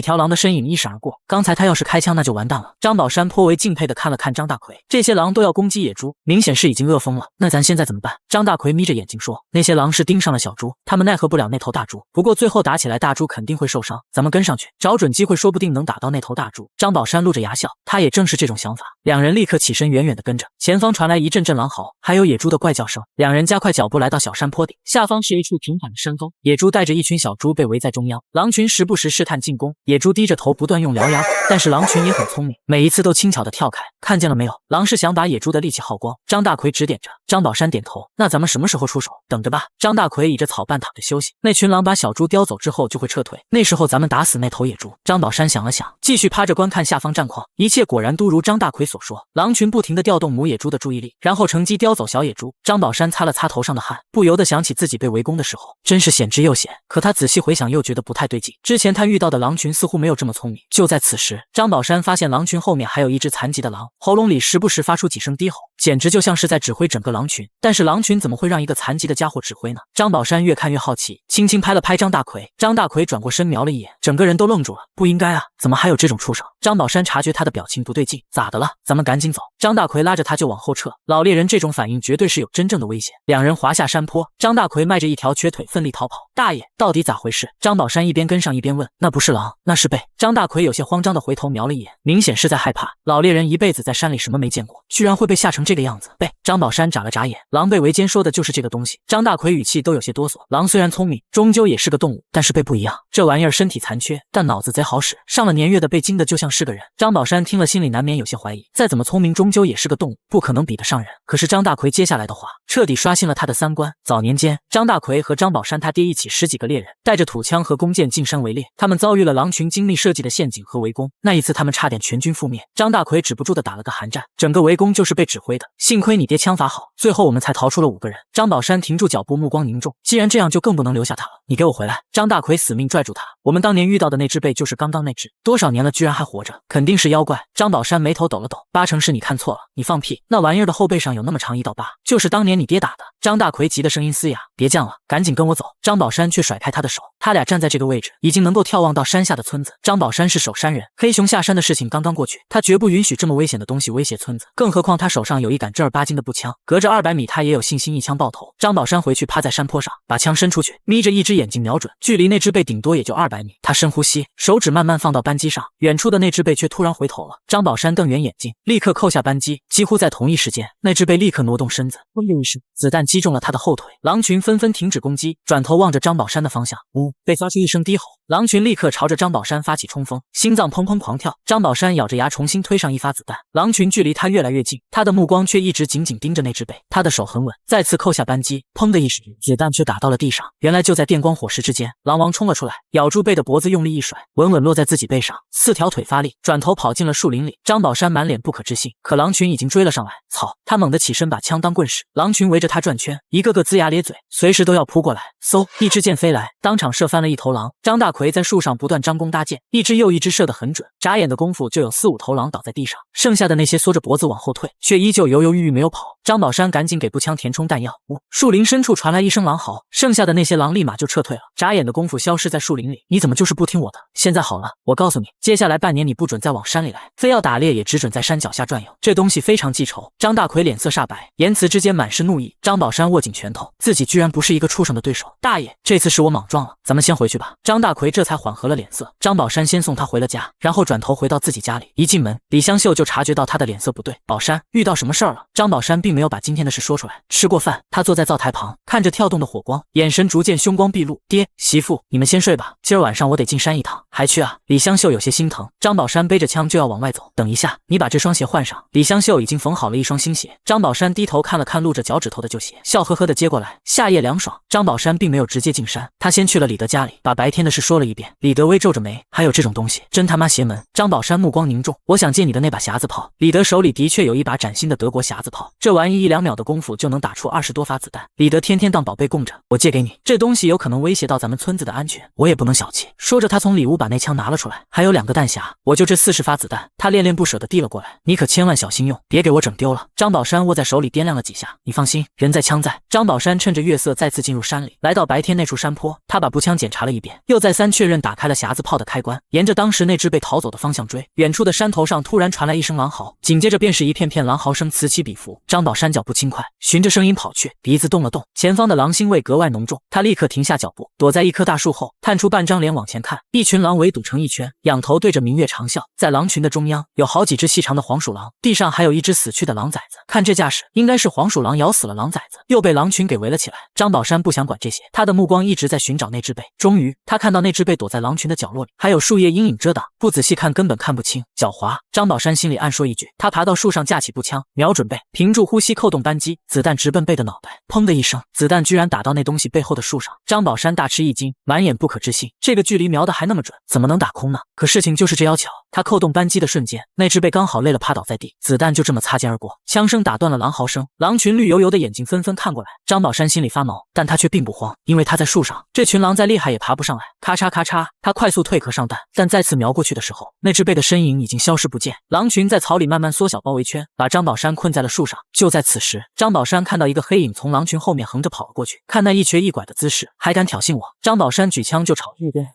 条狼的身影一闪而过，刚才他要是开枪那就完蛋了。张宝山颇为敬佩地看了看张大奎，这些狼都要攻击野猪，明显是已经饿疯了。那咱现在怎么办？张大奎眯着眼睛说，那些狼是盯上了小猪，他们奈何不了那头大猪，不过最后打起来大猪肯定会受伤，咱们跟上去，找准机会说不定能打到那头大猪。张宝山露着牙笑，他也正是这种想法。两人立刻起身远远地跟着，前方传来一阵阵狼嚎，还有野猪的怪叫声。两人加快脚步来到小山坡顶，下方是一处平缓的山峰，野猪带着一群小猪被围在中央，狼群时不时试探进攻，野猪低着头不断用獠牙，但是狼群也很聪明，每一次都轻巧地跳开。看见了没有？狼是想把野猪的力气耗光。张大奎指点着。张宝山点头，那咱们什么时候出手？等着吧。张大奎倚着草瓣躺着休息，那群狼把小猪叼走之后就会撤退，那时候咱们打死那头野猪。张宝山想了想，继续趴着观看下方战况，一切果然都如张大奎所说，狼群不停地调动母野猪的注意力，然后乘机叼走小野猪。张宝山擦了擦头上的汗，不由得想起自己被围攻的时候，真是险之又险。可他仔细回想又觉得不太对劲，之前他遇到的狼群似乎没有这么聪明。就在此时，张宝山发现狼群后面还有一只残疾的狼，喉咙里时不时发出几声低吼，简直就像是在指挥整个狼群。但是狼群怎么会让一个残疾的家伙指挥呢？张宝山越看越好奇，轻轻拍了拍张大奎。张大奎转过身瞄了一眼，整个人都愣住了。不应该啊，怎么还有这种畜生？张宝山察觉他的表情不对劲，咋的了？咱们赶紧走。张大奎拉着他就往后撤，老猎人这种反应绝对是有真正的危险。两人滑下山坡，张大奎迈着一条瘸腿奋力逃跑。大爷，到底咋回事？张宝山一边跟上一边问。那不是狼，那是狈。张大奎有些慌张的回头瞄了一眼，明显是在害怕。老猎人一辈子在山里什么没见过，居然会被吓成这个样子。狈。张宝山眨了眨眼，狼狈为奸说的就是这个东西。张大奎语气都有些哆嗦。狼虽然聪明，终究也是个动物，但是狈不一样，这玩意儿身体残缺，但脑子贼好使，上了年月的被惊的就像是个人。张宝山听了，心里难免有些怀疑，再怎么聪明，终究也是个动物，不可能比得上人。可是张大奎接下来的话，彻底刷新了他的三观。早年间，张大奎和张宝山他爹一起10几个猎人，带着土枪和弓箭进山围猎，他们遭遇了狼群精密设计的陷阱和围攻。那一次，他们差点全军覆灭，张大奎止不住的打了个寒战，整个围攻就是被指挥的。幸亏你爹枪法好，最后我们才逃出了5个人。张宝山停住脚步，目光凝重。既然这样，就更不能留下他了。你给我回来！张大奎死命拽住他。我们当年遇到的那只贝就是刚刚那只，多少年了居然还活着，肯定是妖怪。张宝山眉头抖了抖，8成是你看错了。你放屁！那玩意儿的后背上有那么长一道疤，就是当年你爹打的。张大奎急得声音嘶哑，别犟了，赶紧跟我走。张宝山却甩开他的手。他俩站在这个位置，已经能够眺望到山下的村子。张宝山是守山人，黑熊下山的事情刚刚过去，他绝不允许这么危险的东西威胁村子，更何况他手上有一杆正儿八经的步枪，隔着200米他也有信心一枪爆头。张宝山回去趴在山坡上，把枪伸出去，眯着一只眼睛瞄准，距离那只贝顶多也就200米。他深呼吸，手指慢慢放到扳机上，远处的那只贝却突然回头了。张宝山瞪圆眼睛，立刻扣下扳机。几乎在同一时间，那只贝立刻挪动身子，砰的一声，子弹击中了他的后腿。狼群纷纷停止攻击，转头望着张宝山的方向。被发出一声低吼，狼群立刻朝着张宝山发起冲锋，心脏砰砰狂跳。张宝山咬着牙重新推上一发子弹，狼群距离他越来越近，他的目光却一直紧紧盯着那只贝。他的手很稳，再次扣下扳机，砰的一声，子弹却打到了地上。原来就在电光火石之间，狼王冲了出来，咬住贝的脖子用力一甩，稳稳落在自己背上，4条腿发力，转头跑进了树林里。张宝山满脸不可置信，可狼群已经追了上来。操！他猛地起身，把枪当棍使，狼群围着他转圈，一个个龇牙咧嘴，随时都要扑过来。嗖，一支箭飞来，当场射翻了一头狼。张大奎在树上不断张弓搭箭，一支又一支射得很准，眨眼的功夫就有4、5头狼倒在地上，剩下的那些缩着脖子往后退，却依旧犹犹豫豫没有跑。张宝山赶紧给步枪填充弹药。树林深处传来一声狼嚎，剩下的那些狼立马就撤退了，眨眼的功夫消失在树林里。你怎么就是不听我的？现在好了，我告诉你，接下来半年你不准再往山里来，非要打猎也只准在山脚下转悠。这东西非常记仇。张大奎脸色煞白，言辞之间满是怒意。张宝山握紧拳头，自己居然不是一个畜生的对手。大爷，这次是我莽撞了，咱们先回去吧。张大奎这才缓和了脸色。张宝山先送他回了家，然后转头回到自己家里。一进门，李香秀就察觉到他的脸色不对。宝山，遇到什么事儿了？张宝山并没有把今天的事说出来。吃过饭，他坐在灶台旁，看着跳动的火光，眼神逐渐凶光毕露。爹，媳妇，你们先睡吧，今儿晚上我得进山一趟。还去啊？李香秀有些心疼。张宝山背着枪就要往外走。等一下，你把这双鞋换上。李香秀已经缝好了一双新鞋。张宝山低头看了看露着脚趾头的旧鞋，笑呵呵的接过来。夏夜凉爽，张宝山并没有直接进山，他先去了李德家里，把白天的事说了一遍。李德微皱着眉，还有这种东西，真他妈邪门。张宝山目光凝重，我想借你的那把匣子炮。李德手里的确有一把崭新的德国匣子炮，这玩意1、2秒的功夫就能打出20多发子弹。李德天天当宝贝供着，我借给你，这东西有可能威胁到咱们村子的安全，我也不能小气。说着，他从里屋把那枪拿了出来，还有2个弹匣，我就这40发子弹。他恋恋不舍地递了过来，你可千万小心用，别给我整丢了。张宝山握在手里掂量了几下，你放心，人在枪在。张宝山趁着月色再次进入山里，来到白天那处山坡，他把步枪检查了一遍，又再三确认打开了匣子炮的开关，沿着当时那只被逃走的方向追。远处的山头上突然传来一声狼嚎，紧接着便是一片片狼嚎声此起彼伏。张宝山脚步轻快，循着声音跑去，鼻子动了动，前方的狼腥味格外浓重。他立刻停下脚步，躲在一棵大树后，探出半张脸往前看。一群狼围堵成一圈，仰头对着明月长啸。在狼群的中央，有好几只细长的黄鼠狼，地上还有一只死去的狼崽子。看这架势，应该是黄鼠狼咬死了狼崽子，又被狼群给围了起来。张宝山不想管这些，他的目光一直在寻找那只贝。终于，他看到那只贝躲在狼群的角落里，还有树叶阴影遮挡，不仔细看根本看不清，狡猾。张宝山心里暗说一句，他爬到树上架起步枪，瞄准贝，屏住呼吸扣动扳机，子弹直奔贝的脑袋。砰的一声，子弹居然打到那东西背后的树上。张宝山大吃一惊，满眼不可置信，这个距离瞄得还那么准，怎么能打空呢？可事情就是这妖巧，他扣动扳机的瞬间，那只贝刚好累了趴倒在地，子弹就这么擦肩而过。枪声打断了狼嚎声，狼群绿油油的眼睛纷纷看过来。张宝山心里发毛，但他却并不慌，因为他在树上，这群狼再厉害也爬不上来。咔嚓咔嚓，他快速退壳上弹，但再次瞄过去的时候，那只贝的身影已经消失不见。狼群在草里慢慢缩小包围圈，把张宝山困在了树上。就在此时，张宝山看到一个黑影从狼群后面横着跑了过去，看那一瘸一拐的姿势，还敢挑衅我？张宝山举枪就朝这边。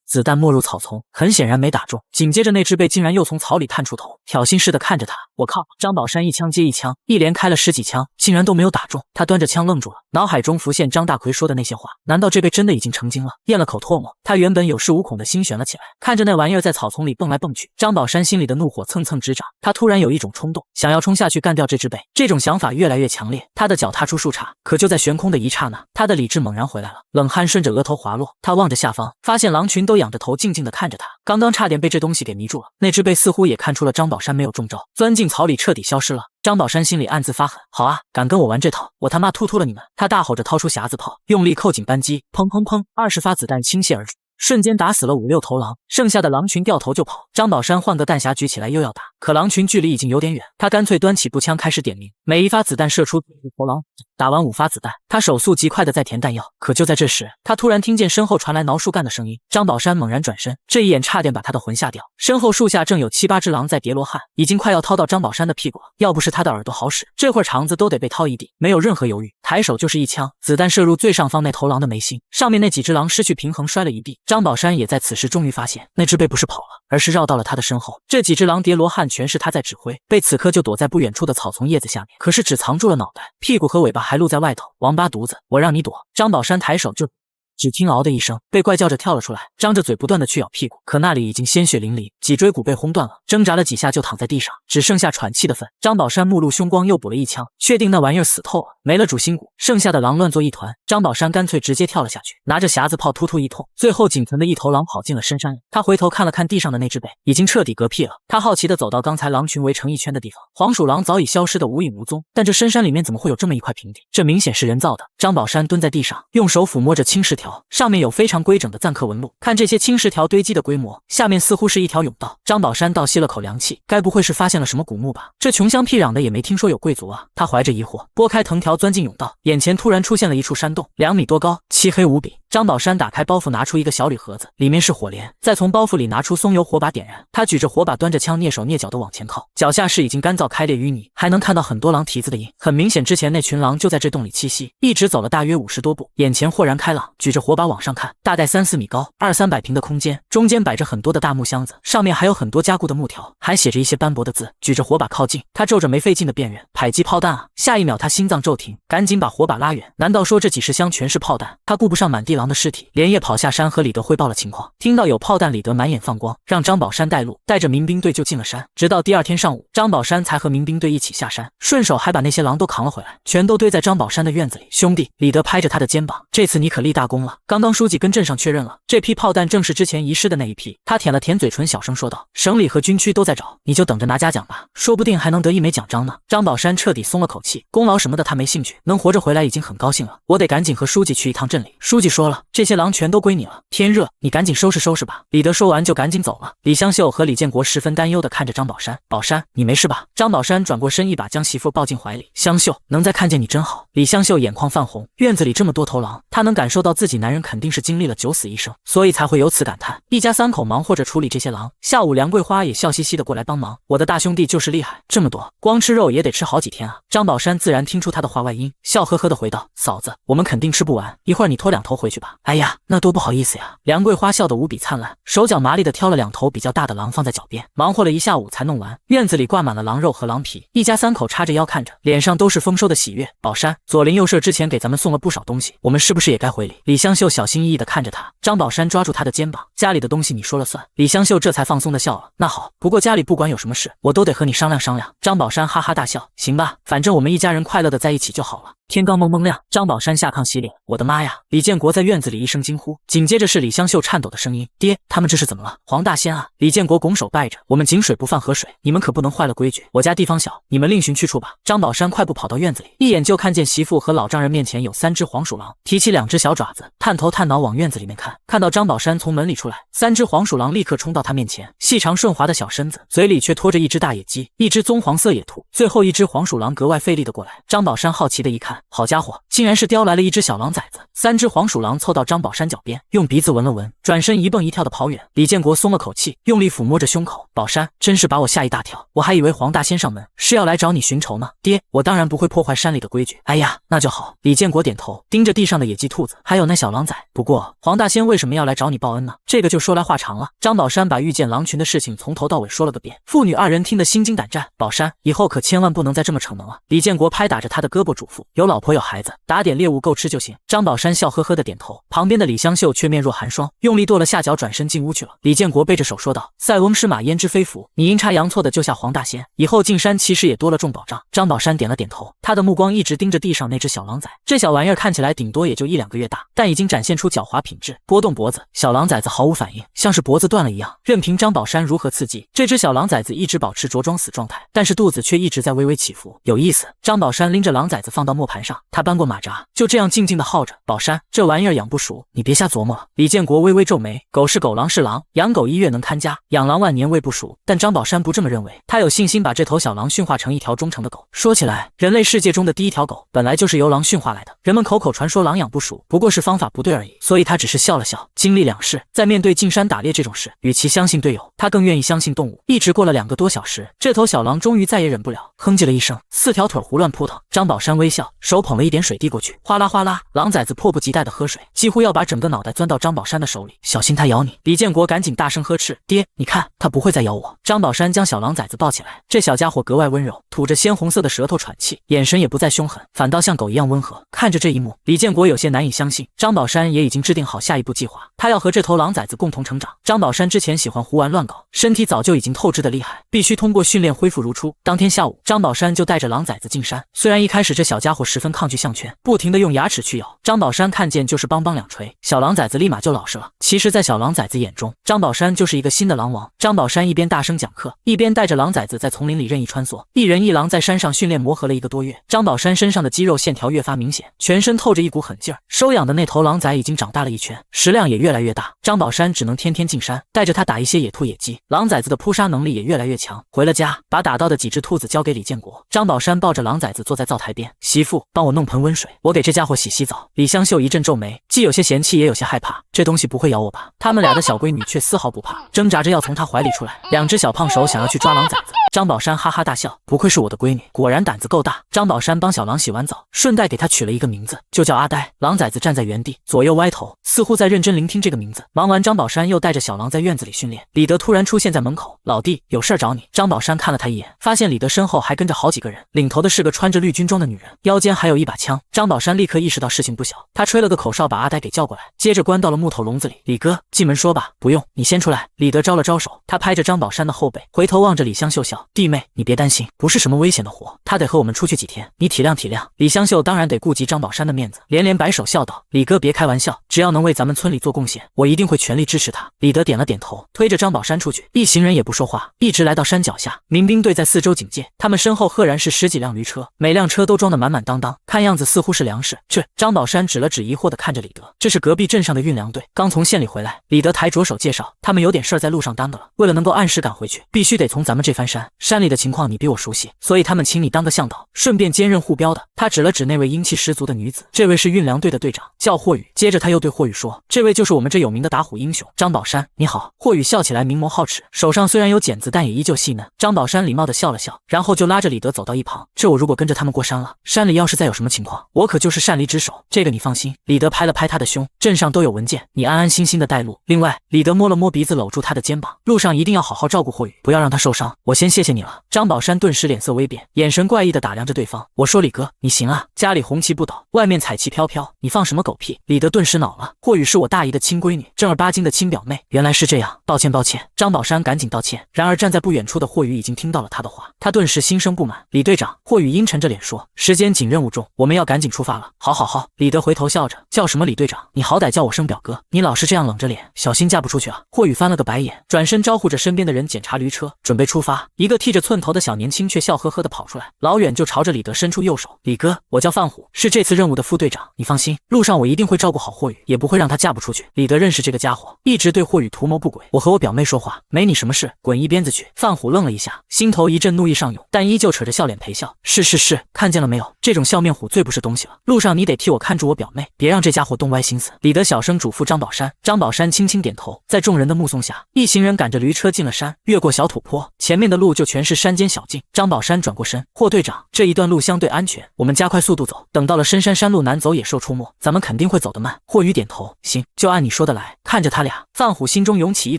子弹没入草丛，很显然没打中。紧接着那只贝竟然又从草里探出头，挑衅似的看着他。我靠！张宝山一枪接一枪，一连开了10几枪，竟然都没有打中。他端着枪愣住了，脑海中浮现张大奎说的那些话。难道这贝真的已经成精了？咽了口唾沫，他原本有恃无恐的心悬了起来。看着那玩意儿在草丛里蹦来蹦去，张宝山心里的怒火蹭蹭直涨。他突然有一种冲动，想要冲下去干掉这只贝。这种想法越来越强烈，他的脚踏出树杈，可就在悬空的一刹那，他的理智猛然回来了，冷汗顺着额头滑落。他望着下方，发现狼群都仰着头静静地看着他。刚刚差点被这东西给迷住了。那只贝似乎也看出了张宝山没有中招，钻进草里彻底消失了。张宝山心里暗自发狠，好啊，敢跟我玩这套，我他妈突突了你们！他大吼着掏出匣子炮，用力扣紧扳机，砰砰砰，20发子弹倾泻而出。瞬间打死了5、6头狼，剩下的狼群掉头就跑。张宝山换个弹匣举起来又要打，可狼群距离已经有点远，他干脆端起步枪开始点名，每一发子弹射出5头狼。打完5发子弹，他手速极快的在填弹药。可就在这时，他突然听见身后传来挠树干的声音。张宝山猛然转身，这一眼差点把他的魂吓掉。身后树下正有7、8只狼在叠罗汉，已经快要掏到张宝山的屁股了。要不是他的耳朵好使，这会儿肠子都得被掏一地。没有任何犹豫，抬手就是一枪，子弹射入最上方那头狼的眉心，上面那几只狼失去平衡摔了一地。张宝山也在此时终于发现，那只贝不是跑了，而是绕到了他的身后。这几只狼叠罗汉全是他在指挥，贝此刻就躲在不远处的草丛叶子下面，可是只藏住了脑袋，屁股和尾巴还露在外头。王八犊子，我让你躲！张宝山抬手就。只听嗷的一声，贝怪叫着跳了出来，张着嘴不断的去咬屁股，可那里已经鲜血淋漓，脊椎骨被轰断了，挣扎了几下就躺在地上，只剩下喘气的份。张宝山目露凶光，又补了一枪，确定那玩意儿死透了，没了主心骨，剩下的狼乱作一团。张宝山干脆直接跳了下去，拿着匣子炮突突一通，最后仅存的一头狼跑进了深山里。他回头看了看地上的那只贝，已经彻底嗝屁了。他好奇的走到刚才狼群围成一圈的地方，黄鼠狼早已消失的无影无踪，但这深山里面怎么会有这么一块平地？这明显是人造的。张宝山蹲在地上，用手抚摸着青石条，上面有非常规整的赞刻纹路，看这些青石条堆积的规模，下面似乎是一条甬道。张宝山倒吸了口凉气，该不会是发现了什么古墓吧？这穷乡僻壤的也没听说有贵族啊！他怀着疑惑，拨开藤条钻进甬道，眼前突然出现了一处山洞，2米多高，漆黑无比。张宝山打开包袱，拿出一个小铝盒子，里面是火镰，再从包袱里拿出松油火把点燃。他举着火把，端着枪，蹑手蹑脚的往前靠，脚下是已经干燥开裂淤泥，还能看到很多狼蹄子的印，很明显之前那群狼就在这洞里栖息。一直走了大约50多步，眼前豁然开朗，举着火把往上看，大概3、4米高，200、300平的空间，中间摆着很多的大木箱子，上面还有很多加固的木条，还写着一些斑驳的字。举着火把靠近，他皱着眉费劲的辨认，迫击炮弹啊！下一秒他心脏骤停，赶紧把火把拉远。难道说这几十箱全是炮弹？他顾不上满地狼的尸体，连夜跑下山和李德汇报了情况。听到有炮弹，李德满眼放光，让张宝山带路，带着民兵队就进了山。直到第2天上午，张宝山才和民兵队一起下山，顺手还把那些狼都扛了回来，全都堆在张宝山的院子里。兄弟，李德拍着他的肩膀，这次你可立大功了。刚刚书记跟镇上确认了，这批炮弹正是之前遗失的那一批。他舔了舔嘴唇，小声说道：“省里和军区都在找，你就等着拿嘉奖吧，说不定还能得1枚奖章呢。”张宝山彻底松了口气，功劳什么的他没兴趣，能活着回来已经很高兴了。我得赶紧和书记去一趟镇里。书记说了，这些狼全都归你了。天热，你赶紧收拾收拾吧。李德说完就赶紧走了。李香秀和李建国十分担忧地看着张宝山：“宝山，你没事吧？”张宝山转过身，一把将媳妇抱进怀里：“香秀，能再看见你真好。”李香秀眼眶泛红，院子里这么多头狼，她能感受到自己男人肯定是经历了9死1生，所以才会有此感叹。一家3口忙活着处理这些狼，下午梁桂花也笑嘻嘻的过来帮忙：“我的大兄弟就是厉害，这么多，光吃肉也得吃好几天啊。”张宝山自然听出他的话外音，笑呵呵的回道：“嫂子，我们肯定吃不完，一会儿你拖2头回去吧。”“哎呀，那多不好意思呀。”梁桂花笑得无比灿烂，手脚麻利的挑了2头比较大的狼放在脚边，忙活了一下午才弄完。院子里挂满了狼肉和狼皮，一家3口叉着腰看着，脸上都是丰收的喜悦。“宝山，左邻右舍之前给咱们送了不少东西，我们是不是也该回礼？”李香秀小心翼翼地看着他，张宝山抓住他的肩膀：“家里的东西你说了算。”李香秀这才放松地笑了：“那好，不过家里不管有什么事，我都得和你商量商量。”张宝山哈哈大笑：“行吧，反正我们一家人快乐的在一起就好了。”天刚蒙蒙亮，张宝山下炕洗脸。我的妈呀！李建国在院子里一声惊呼，紧接着是李香秀颤抖的声音：“爹，他们这是怎么了？黄大仙啊！”李建国拱手拜着：“我们井水不犯河水，你们可不能坏了规矩。我家地方小，你们另寻去处吧。”张宝山快步跑到院子里，一眼就看见媳妇和老丈人面前有3只黄鼠狼，提起2只小爪子，探头探脑往院子里面看。看到张宝山从门里出来，3只黄鼠狼立刻冲到他面前，细长顺滑的小身子，嘴里却拖着1只大野鸡，1只棕黄色野兔，最后1只黄鼠狼格外费力的过来。张宝山好奇的一看，好家伙，竟然是叼来了1只小狼崽子。3只黄鼠狼凑到张宝山脚边，用鼻子闻了闻，转身一蹦一跳的跑远。李建国松了口气，用力抚摸着胸口：“宝山，真是把我吓一大跳，我还以为黄大仙上门是要来找你寻仇呢。”“爹，我当然不会破坏山里的规矩。”“哎呀，那就好。”李建国点头，盯着地上的野鸡兔子，还有那小狼崽。“不过黄大仙为什么要来找你报恩呢？”这个就说来话长了。张宝山把遇见狼群的事情从头到尾说了个遍，父女2人听得心惊胆战。“宝山，以后可千万不能再这么逞能了。”李建国拍打着他的胳膊嘱咐：“有老婆有孩子，打点猎物够吃就行。”张宝山笑呵呵的点头，旁边的李香秀却面若寒霜，用力跺了下脚，转身进屋去了。李建国背着手说道：“塞翁失马焉知非福，你阴差阳错的救下黄大仙，以后进山其实也多了重保障。”张宝山点了点头，他的目光一直盯着地上那只小狼崽。这小玩意儿看起来顶多也就1、2个月大，但已经展现出狡猾品质，拨动脖子，小狼崽子毫毫无反应，像是脖子断了一样。任凭张宝山如何刺激，这只小狼崽子一直保持着装死状态，但是肚子却一直在微微起伏。有意思，张宝山拎着狼崽子放到磨盘上，他搬过马扎，就这样静静的耗着。宝山，这玩意儿养不熟，你别瞎琢磨了。李建国微微皱眉，狗是狗，狼是狼，养狗1月能看家，养狼万年喂不熟。但张宝山不这么认为，他有信心把这头小狼驯化成一条忠诚的狗。说起来，人类世界中的第一条狗本来就是由狼驯化来的，人们口口传说狼养不熟，不过是方法不对而已。所以他只是笑了笑，经历两世，在面对进山打猎这种事，与其相信队友，他更愿意相信动物。一直过了2个多小时，这头小狼终于再也忍不了，哼唧了一声，4条腿胡乱扑腾。张宝山微笑，手捧了一点水递过去，哗啦哗啦，狼崽子迫不及待的喝水，几乎要把整个脑袋钻到张宝山的手里。小心他咬你！李建国赶紧大声呵斥：“爹，你看，他不会再咬我。”张宝山将小狼崽子抱起来，这小家伙格外温柔，吐着鲜红色的舌头喘气，眼神也不再凶狠，反倒像狗一样温和。看着这一幕，李建国有些难以相信，张宝山也已经制定好下一步计划，他要和这头狼崽子共同成长。张宝山之前喜欢胡玩乱搞，身体早就已经透支的厉害，必须通过训练恢复如初。当天下午，张宝山就带着狼崽子进山。虽然一开始这小家伙十分抗拒项圈，不停地用牙齿去咬，张宝山看见就是梆梆2锤，小狼崽子立马就老实了。其实在小狼崽子眼中，张宝山就是一个新的狼王。张宝山一边大声讲课，一边带着狼崽子在丛林里任意穿梭，一人一狼在山上训练磨合了1个多月。张宝山身上的肌肉线条越发明显，全身透着一股狠劲儿。收养的那头狼崽已经长大了1圈，食量也越来越大，张宝山只能天天进山，带着他打一些野兔野鸡。狼崽子的扑杀能力也越来越强。回了家，把打到的几只兔子交给李建国。张宝山抱着狼崽子坐在灶台边，媳妇，帮我弄盆温水，我给这家伙洗澡。李香秀一阵皱眉，既有些嫌弃也有些害怕，这东西不会咬我吧？他们俩的小闺女却丝毫不怕，挣扎着要从他怀里出来，2只小胖手想要去抓狼崽子。张宝山哈哈大笑，不愧是我的闺女，果然胆子够大。张宝山帮小狼洗完澡，顺带给他取了一个名字，就叫阿呆。狼崽子站在原地，左右歪头，似乎在认真聆听这个名字。忙完，张宝山又带着小狼在院子里训练。李德突然出现在门口，老弟，有事儿找你。张宝山看了他一眼，发现李德身后还跟着好几个人，领头的是个穿着绿军装的女人，腰间还有一把枪。张宝山立刻意识到事情不小，他吹了个口哨，把阿呆给叫过来，接着关到了木头笼子里。李哥，进门说吧。不用，你先出来。李德招了招手，他拍着张宝山的后背，回头望着李香秀笑，弟妹，你别担心，不是什么危险的活，他得和我们出去几天，你体谅体谅。李香秀当然得顾及张宝山的面子，连连摆手笑道：“李哥别开玩笑，只要能为咱们村里做贡献，我一定会全力支持他。”李德点了点头，推着张宝山出去。一行人也不说话，一直来到山脚下，民兵队在4周警戒，他们身后赫然是10几辆驴车，每辆车都装得满满当当，看样子似乎是粮食。张宝山指了指疑惑地看着李德，这是隔壁镇上的运粮队，刚从县里回来。李德抬着手介绍，他们有点事儿在路上耽搁了，为了能够按时赶回去，必须得从咱们这番山，山里的情况你比我熟悉，所以他们请你当个向导，顺便兼任护标的。他指了指那位英气十足的女子，这位是运粮队的队长，叫霍宇。接着他又对霍宇说，这位就是我们这有名的打虎英雄张宝山，你好。霍宇笑起来明眸皓齿，手上虽然有茧子，但也依旧细嫩。张宝山礼貌地笑了笑，然后就拉着李德走到一旁，这我如果跟着他们过山了，山里要是再有什么情况，我可就是擅离职守，这个你放心。李德拍了拍他的胸，镇上都有文件，你安安心心的带路。另外，李德摸了摸鼻子，搂住他的肩膀，路上一定要好好照顾霍宇，不要让他受伤，我先谢谢你了。张宝山顿时脸色微变，眼神怪异地打量着对方。我说李哥，你行啊，家里红旗不倒，外面彩旗飘飘，你放什么狗屁？李德顿时恼了，霍宇是我大姨的亲闺女，正儿八经的亲表妹，原来是这样，抱歉抱歉。张宝山赶紧道歉，然而站在不远处的霍宇已经听到了他的话，他顿时心生不满。李队长，霍宇阴沉着脸说，时间紧，任务重，我们要赶紧出发了。好好好。李德回头笑着，叫什么李队长？你好歹叫我声表哥，你老是这样冷着脸，小心嫁不出去啊。霍宇翻了个白眼，转身招呼着身边的人检查驴车，准备出发。一个剃着寸头的小年轻却笑呵呵地跑出来，老远就朝着李德伸出右手，李哥，我叫范虎，是这次任务的副队长，你放心，路上我一定会照顾好霍宇，也不会让他嫁不出去。李德认识这个家伙，一直对霍宇图谋不轨，我和我表妹说话，没你什么事，滚一边子去。范虎愣了一下，心头一阵怒意上涌，但依旧扯着笑脸陪笑，是，看见了没有，这种笑面虎最不是东西了，路上你得替我看住我表妹，别让这家伙动歪心思。李德小声嘱咐张宝山，张宝山轻轻点头。在众人的目送下，一行人赶着驴车进了山，越过小土坡，前面的路就全是山间小径。张宝山转过身，霍队长，这一段路相对安全，我们加快速度走，等到了深山山路难走，野兽出没，咱们肯定会走得慢。霍宇点头，行，就按你说的来。看着他俩，范虎心中涌起一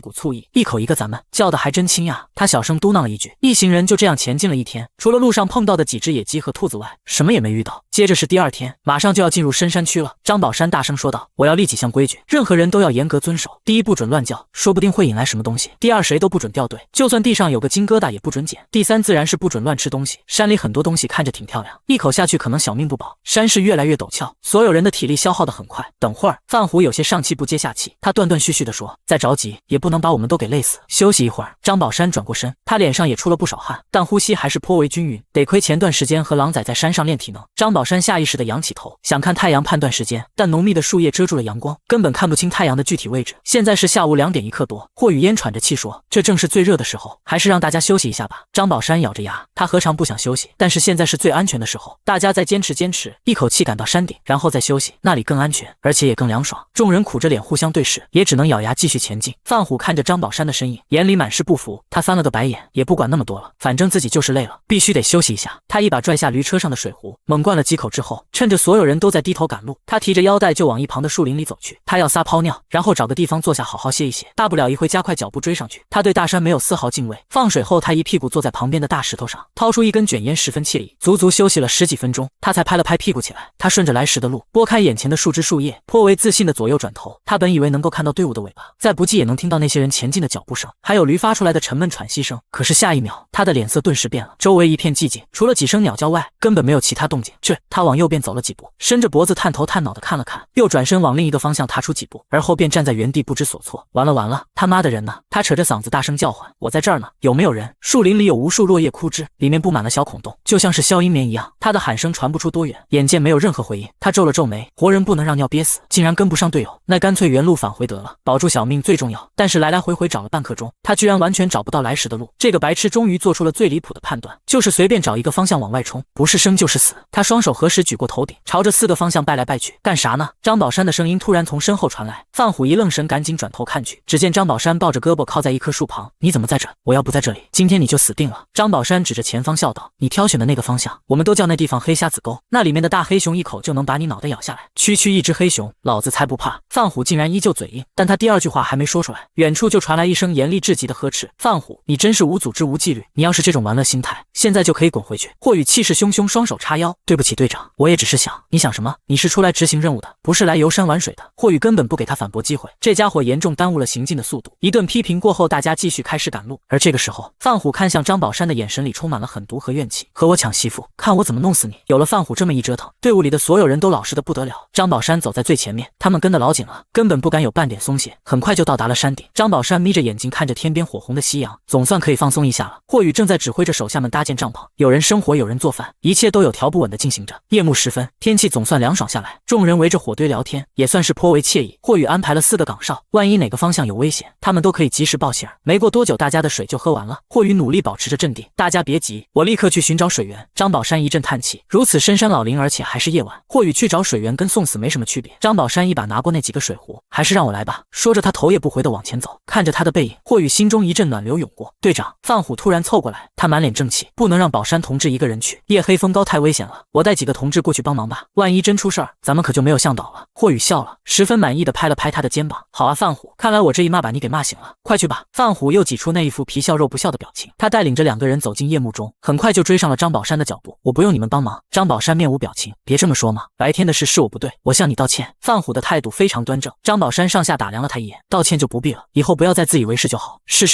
股醋意，一口一个咱们，叫的还真亲呀。他小声嘟囔了一句，一行人就这样前进了一天，除了路上碰到的几只野鸡和兔子外，什么也没遇到。接着是第二天，马上就要进入深山区了。张宝山大声说道：“我要立几项规矩，任何人都要严格遵守。第一，不准乱叫，说不定会引来什么东西。第二，谁都不准掉队，就算地上有个金疙瘩也不准捡。第三，自然是不准乱吃东西。山里很多东西看着挺漂亮，一口下去可能小命不保。山势越来越陡峭，所有人的体力消耗得很快。等会儿，范虎有些上气不接下气，他断断续续地说：再着急也不能把我们都给累死，休息一会儿。”张宝山转过身，他脸上也出了不少汗，但呼吸还是颇为均匀。得亏前段时间和狼仔在山上练体能。张宝山下意识地仰起头，想看太阳判断时间，但浓密的树叶遮住了阳光，根本看不清太阳的具体位置。现在是下午2点1刻多。霍雨嫣喘着气说：“这正是最热的时候，还是让大家休息一下吧。”张宝山咬着牙，他何尝不想休息，但是现在是最安全的时候，大家再坚持，一口气赶到山顶，然后再休息，那里更安全，而且也更凉爽。众人苦着脸互相对视，也只能咬牙继续前进。范虎看着张宝山的身影，眼里满是不服，他翻了个白眼，也不管那么多了，反正自己就是累了，必须得休息一下。他一把拽下驴车上的水壶，猛灌了几口之后，趁着所有人都在低头赶路，他提着腰带就往一旁的树林里走去。他要撒泡尿，然后找个地方坐下好好歇一歇，大不了一会加快脚步追上去。他对大山没有丝毫敬畏。放水后，他一屁股坐在旁边的大石头上，掏出一根卷烟，十分惬意。足足休息了10几分钟，他才拍了拍屁股起来。他顺着来时的路，拨开眼前的树枝树叶，颇为自信的左右转头。他本以为能够看到队伍的尾巴，再不济也能听到那些人前进的脚步声，还有驴发出来的沉闷喘息声。可是下一秒，他的脸色顿时变了，周围一片寂静，除了几声鸟叫外，根本没有其他动静。他往右边走了几步，伸着脖子探头探脑的看了看，又转身往另一个方向踏出几步，而后便站在原地不知所措。完了，他妈的人呢？他扯着嗓子大声叫唤：“我在这儿呢，有没有人？”树林里有无数落叶枯枝，里面布满了小孔洞，就像是消音棉一样。他的喊声传不出多远，眼见没有任何回应，他皱了皱眉，活人不能让尿憋死，竟然跟不上队友，那干脆原路返回得了，保住小命最重要。但是来来回回找了半刻钟，他居然完全找不到来时的路。这个白痴终于做出了最离谱的判断，就是随便找一个方向往外冲，不是生就是死。他双手合十举过头顶，朝着4个方向拜来拜去。干啥呢？张宝山的声音突然从身后传来。范虎一愣神，赶紧转头看去，只见张宝山抱着胳膊靠在一棵树旁。你怎么在这？我要不在这里，今天你就死定了。张宝山指着前方笑道：你挑选的那个方向，我们都叫那地方黑瞎子沟，那里面的大黑熊一口就能把你脑袋咬下来。区一只黑熊，老子才不怕。范虎竟然依旧嘴硬，但他第2句话还没说出来，远处就传来一声严厉至极的呵斥：范虎，你真是无组织无纪律，你要是这种玩乐心态，现在就可以滚回去。霍雨气势汹汹，双手叉腰：对不起队长，我也只是想……你想什么？你是出来执行任务的，不是来游山玩水的。霍雨根本不给他反驳机会，这家伙严重耽误了行进的速度。一顿批评过后，大家继续开始赶路。而这个时候，范虎看向张宝山的眼神里充满了狠毒和怨气：和我抢媳妇，看我怎么弄死你！有了范虎这么一折腾，队伍里的所有人都老实的不得了。张宝山走在最前面，他们跟得老紧了，根本不敢有半点松懈。很快就到达了山顶，张宝山眯着眼睛看着天边火红的夕阳，总算可以放松一下了。霍雨正在指挥着手下们搭建帐篷，有人生火，有人做饭，一切都有条不紊地进行着。夜幕时分，天气总算凉爽下来，众人围着火堆聊天，也算是颇为惬意。霍雨安排了4个岗哨，万一哪个方向有危险，他们都可以及时报信儿。没过多久，大家的水就喝完了。霍雨努力保持着镇定：大家别急，我立刻去寻找水源。张宝山一阵叹气：如此深山老林，而且还是夜晚，霍雨去找水源跟送死没什么区别。张宝山一把拿过那几个水壶：还是让我来吧。说着，他头也不回地往前走。看着他的背影，霍雨心中一阵暖流涌过。队长，范虎突然凑过来，他满脸正气：不能让宝山同志一个人去，夜黑风高太危险了，我带几个同志过去帮忙吧，万一真出事儿，咱们可就没有向导了。霍雨笑了，十分满意的拍了拍他的肩膀：好啊，范虎，看来我这一骂把你给骂醒了，快去吧。范虎又挤出那一副皮笑肉不笑的表情，他带领着2个人走进夜幕中，很快就追上了张宝山的脚步。我不用你们帮忙。张宝山面无表情：别这么说嘛，白天的事是我不对，我向你道歉。范虎的态度非常端正。张宝山上下打量了他一眼：道歉就不必了，以后不要再自以为是就好。是。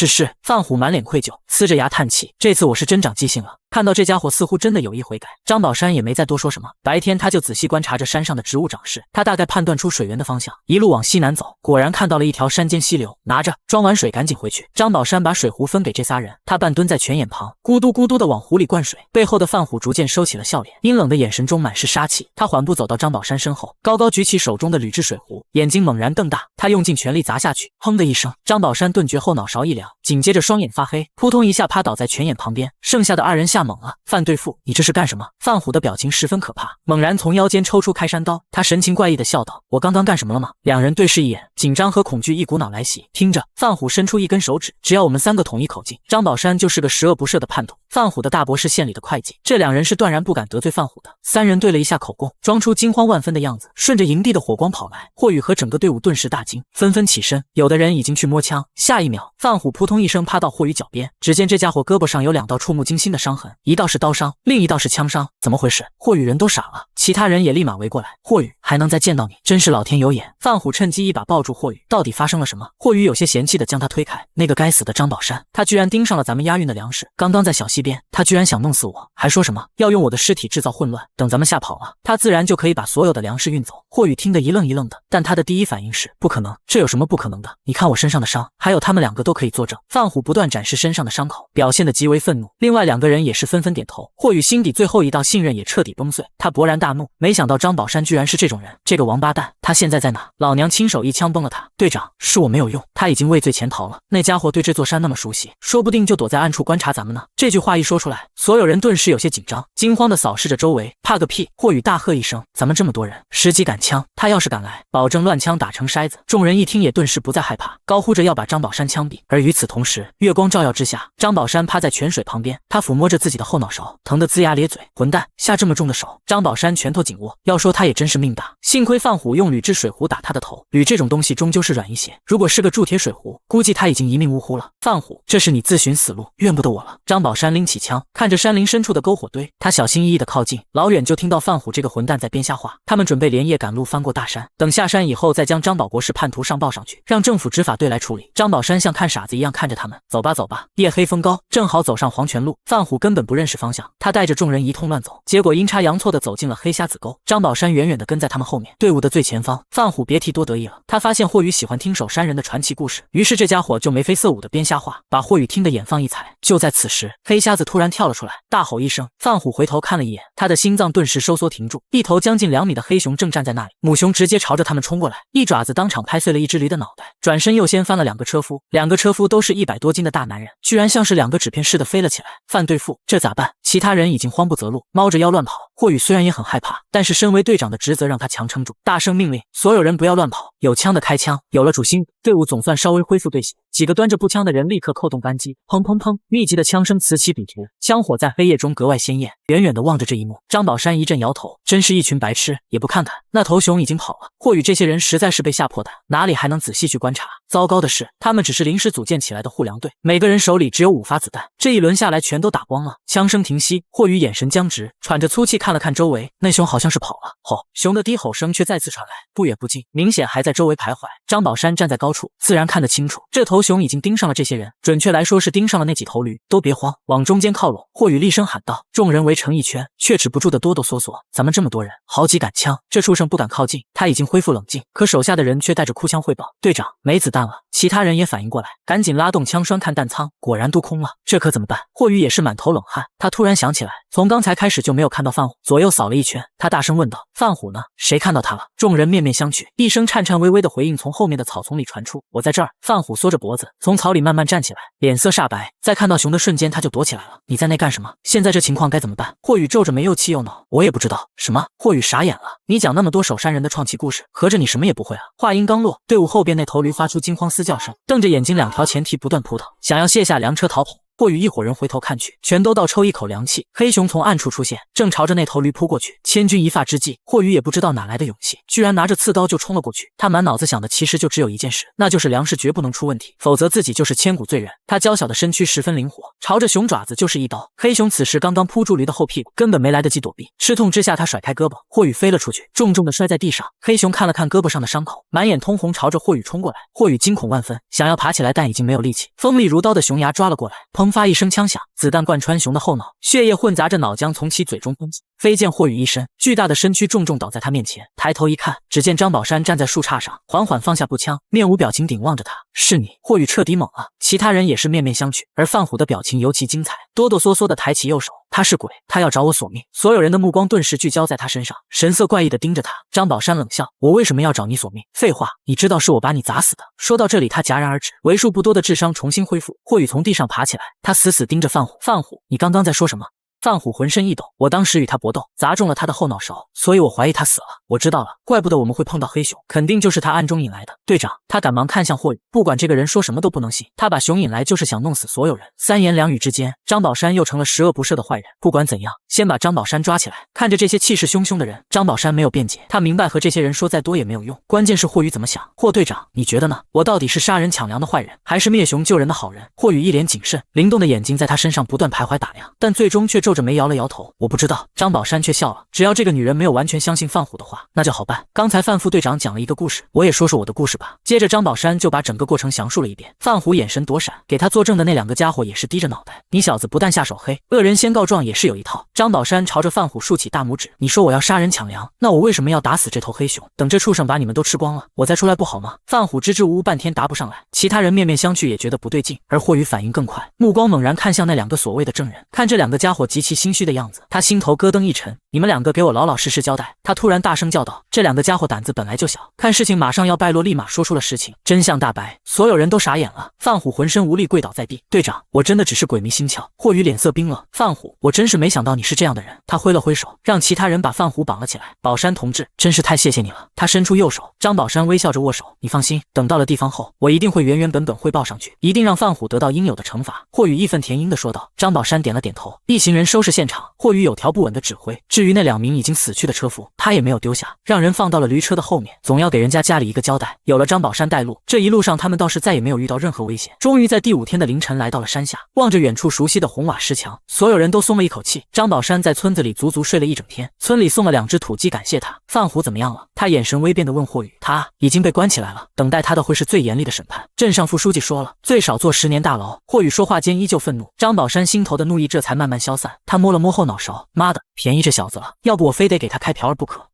范虎满脸愧疚，呲着牙叹气：这次我是真长记性了。看到这家伙似乎真的有意悔改，张宝山也没再多说什么。白天他就仔细观察着山上的植物长势，他大概判断出水源的方向，一路往西南走，果然看到了一条山间溪流。拿着，装完水赶紧回去。张宝山把水壶分给这3人，他半蹲在泉眼旁，咕嘟咕嘟的往壶里灌水。背后的范虎逐渐收起了笑脸，阴冷的眼神中满是杀气。他缓步走到张宝山身后，高高举起手中的铝制水壶，眼睛猛然瞪大，他用尽全力砸下去。哼的一声，张宝山顿觉后脑勺一凉，紧接着双眼发黑，扑通一下趴倒在泉眼旁边。剩下的2人吓懵了：范队副，你这是干什么？范虎的表情十分可怕，猛然从腰间抽出开山刀，他神情怪异的笑道：我刚刚干什么了吗？2人对视一眼，紧张和恐惧一股脑来袭。听着，范虎伸出一根手指：只要我们3个统一口径，张宝山就是个十恶不赦的叛徒。范虎的大伯是县里的会计，这2人是断然不敢得罪范虎的。3人对了一下口供，装出惊慌万分的样子，顺着营地的火光跑来。霍雨和整个队伍顿时大惊，纷纷起身，有的人已经去摸枪。下一秒，范虎扑通一声趴到霍雨脚边，只见这家伙胳膊上有2道触目惊心的伤痕，门，一道是刀伤，另一道是枪伤，怎么回事？霍宇人都傻了，其他人也立马围过来。霍宇还能再见到你，真是老天有眼。范虎趁机一把抱住霍宇，到底发生了什么？霍宇有些嫌弃的将他推开。那个该死的张宝山，他居然盯上了咱们押运的粮食。刚刚在小溪边，他居然想弄死我，还说什么要用我的尸体制造混乱，等咱们吓跑了，他自然就可以把所有的粮食运走。霍宇听得一愣一愣的，但他的第一反应是不可能，这有什么不可能的？你看我身上的伤，还有他们两个都可以作证。范虎不断展示身上的伤口，表现得极为愤怒。另外两个人也是纷纷点头。霍宇心底最后一道信任也彻底崩碎，他勃然大怒，没想到张宝山居然是这种人，这个王八蛋，他现在在哪？老娘亲手一枪崩了他！队长，是我没有用，他已经畏罪潜逃了。那家伙对这座山那么熟悉，说不定就躲在暗处观察咱们呢。这句话一说出来，所有人顿时有些紧张，惊慌地扫视着周围。怕个屁！霍宇大喝一声，咱们这么多人，10几杆枪，他要是敢来，保证乱枪打成筛子。众人一听也顿时不再害怕，高呼着要把张宝山枪毙。而与此同时，月光照耀之下，张宝山趴在泉水旁边，他抚摸着自己的后脑勺，疼得龇牙咧嘴。混蛋，下这么重的手！张宝山拳头紧握，要说他也真是命大，幸亏范虎用铝制水壶打他的头，铝这种东西终究是软一些，如果是个铸铁水壶，估计他已经一命呜呼了。范虎，这是你自寻死路，怨不得我了。张宝山拎起枪，看着山林深处的篝火堆，他小心翼翼地靠近，老远就听到范虎这个混蛋在编瞎话。他们准备连夜赶路翻过大山，等下山以后再将张保国是叛徒上报上去，让政府执法队来处理。张宝山像看傻子一样看着他们，走吧走吧。夜黑风高，正好走上黄泉路。范虎根本不认识方向，他带着众人一通乱走，结果阴差阳错地走进了黑瞎子沟。张宝山远远地跟在他们后面，队伍的最前方。范虎别提多得意了，他发现霍宇喜欢听守山人的传奇故事，于是这家伙就眉飞色舞地编瞎话，把霍宇听得眼放一彩。就在此时，黑瞎子突然跳了出来，大吼一声。范虎回头看了一眼，他的心脏顿时收缩停住。一头将近2米的黑熊正站在那里，母熊直接朝着他们冲过来，一爪子当场拍碎了一只驴的脑袋，转身又掀翻了2个车夫，2个车夫都是100多斤的大男人，居然像是2个纸片似的飞了起来。范队副，这咋办？其他人已经慌不择路，猫着腰乱跑。霍宇虽然也很害怕，但是身为队长的职责让他强撑住，大声命令所有人不要乱跑，有枪的开枪。有了主心，队伍总算稍微恢复队形。几个端着步枪的人立刻扣动扳机，砰砰砰，密集的枪声此起彼伏，枪火在黑夜中格外鲜艳。远远地望着这一幕，张宝山一阵摇头，真是一群白痴，也不看看，那头熊已经跑了。霍宇这些人实在是被吓破胆，哪里还能仔细去观察？糟糕的是，他们只是临时组建起来的护粮队，每个人手里只有5发子弹，这一轮下来全都打光了。枪声停息，霍宇眼神僵直，喘着粗气看了看周围，那熊好像是跑了。吼！熊的低吼声却再次传来，不远不近，明显还在周围徘徊。张宝山站在高处，自然看得清楚，这头熊已经盯上了这些人，准确来说是盯上了那几头驴。都别慌，往中间靠拢！霍宇厉声喊道。众人围成一圈，却止不住的哆哆嗦嗦。咱们这么多人，好几杆枪，这畜生不敢靠近。他已经恢复冷静，可手下的人却带着哭腔汇报：队长，没子弹了。其他人也反应过来，赶紧拉动枪栓看弹仓，果然都空了。这可怎么办？霍宇也是满头冷汗，他突然想起来，从刚才开始就没有看到范虎，左右扫了一圈，他大声问道：范虎呢？谁看到他了？众人面面相觑，一声颤颤巍巍的回应从后面的草丛里传出：我在这儿。范虎缩着脖子从草里慢慢站起来，脸色煞白，在看到熊的瞬间他就躲起来了。你在那干什么？现在这情况该怎么办？霍宇皱着眉又气又恼，我也不知道。什么？霍宇傻眼了，你讲那么多守山人的创奇故事，合着你什么也不会啊？话音刚落，队伍后边那头驴发出惊慌嘶叫声，瞪着眼睛2条前蹄不断扑腾，想要卸下粮车逃跑。霍宇一伙人回头看去，全都倒抽一口凉气。黑熊从暗处出现，正朝着那头驴扑过去。千钧一发之际，霍宇也不知道哪来的勇气，居然拿着刺刀就冲了过去。他满脑子想的其实就只有一件事，那就是粮食绝不能出问题，否则自己就是千古罪人。他娇小的身躯十分灵活，朝着熊爪子就是一刀。黑熊此时刚刚扑住驴的后屁股，根本没来得及躲避。吃痛之下，他甩开胳膊，霍宇飞了出去，重重的摔在地上。黑熊看了看胳膊上的伤口，满眼通红，朝着霍宇冲过来。霍宇惊恐万分，想要爬起来，但已经没有力气。锋利如刀的熊牙抓了过来，砰发一声枪响，子弹贯穿熊的后脑，血液混杂着脑浆从其嘴中喷出，飞溅霍宇一身，巨大的身躯重重倒在他面前。抬头一看，只见张宝山站在树杈上，缓缓放下步枪，面无表情顶望着他。是你？霍宇彻底懵了，其他人也是面面相觑，而范虎的表情尤其精彩，哆哆嗦嗦地抬起右手。他是鬼，他要找我索命。所有人的目光顿时聚焦在他身上，神色怪异地盯着他。张宝山冷笑：我为什么要找你索命？废话，你知道是我把你砸死的。说到这里，他戛然而止，为数不多的智商重新恢复。霍宇从地上爬起来，他死死盯着范虎：范虎，你刚刚在说什么？范虎浑身一抖，我当时与他搏斗，砸中了他的后脑勺，所以我怀疑他死了。我知道了，怪不得我们会碰到黑熊，肯定就是他暗中引来的。队长，他赶忙看向霍宇，不管这个人说什么都不能信，他把熊引来就是想弄死所有人。三言两语之间，张宝山又成了十恶不赦的坏人。不管怎样，先把张宝山抓起来。看着这些气势汹汹的人，张宝山没有辩解，他明白和这些人说再多也没有用，关键是霍宇怎么想。霍队长，你觉得呢？我到底是杀人抢粮的坏人，还是灭熊救人的好人？霍宇一脸谨慎，灵动的眼睛在他身上不断徘徊打量，但最终却皱着眉摇了摇头。我不知道。张宝山却笑了，只要这个女人没有完全相信范虎的话，那就好办。刚才范副队长讲了一个故事，我也说说我的故事吧。接着张宝山就把整个过程详述了一遍。范虎眼神躲闪，给他作证的那两个家伙也是低着脑袋。你小子不但下手黑，恶人先告状也是有一套。张宝山朝着范虎竖起大拇指，你说我要杀人抢粮，那我为什么要打死这头黑熊？等这畜生把你们都吃光了，我再出来不好吗？范虎支支吾吾半天答不上来，其他人面面相觑也觉得不对劲，而霍宇反应更快，目光猛然看向那两个所谓的证人，看这两个家伙极其心虚的样子，他心头咯噔一沉。你们两个给我老老实实交代！他突然大声叫道。这两个家伙胆子本来就小，看事情马上要败落，立马说出了实情，真相大白，所有人都傻眼了。范虎浑身无力跪倒在地，队长，我真的只是鬼迷心窍。霍宇脸色冰冷，范虎，我真是没想到你是这样的人。他挥了挥手，让其他人把范虎绑了起来。宝山同志，真是太谢谢你了。他伸出右手，张宝山微笑着握手，你放心，等到了地方后，我一定会原原本本汇报上去，一定让范虎得到应有的惩罚。霍宇义愤填膺地说道。张宝山点了点头，一行人收拾现场。霍宇有条不紊地指挥，至于那两名已经死去的车夫，他也没有丢下，让人放到了驴车的后面，总要给人家里一个交代。有了张宝山带路，这一路上他们倒是再也没有遇到任何危险。终于在第5天的凌晨来到了山下，望着远处熟悉的红瓦石墙，所有人都松了一口气。张宝山在村子里足足睡了一整天，村里送了2只土鸡感谢他。范虎怎么样了？他眼神微变地问霍宇。他已经被关起来了，等待他的会是最严厉的审判。镇上副书记说了，最少坐10年大牢。霍宇说话间依旧愤怒，张宝山心头的怒意这才慢慢消散。他摸了摸后脑勺，妈的，便宜这小子了，要不我非得给他开瓢儿不可。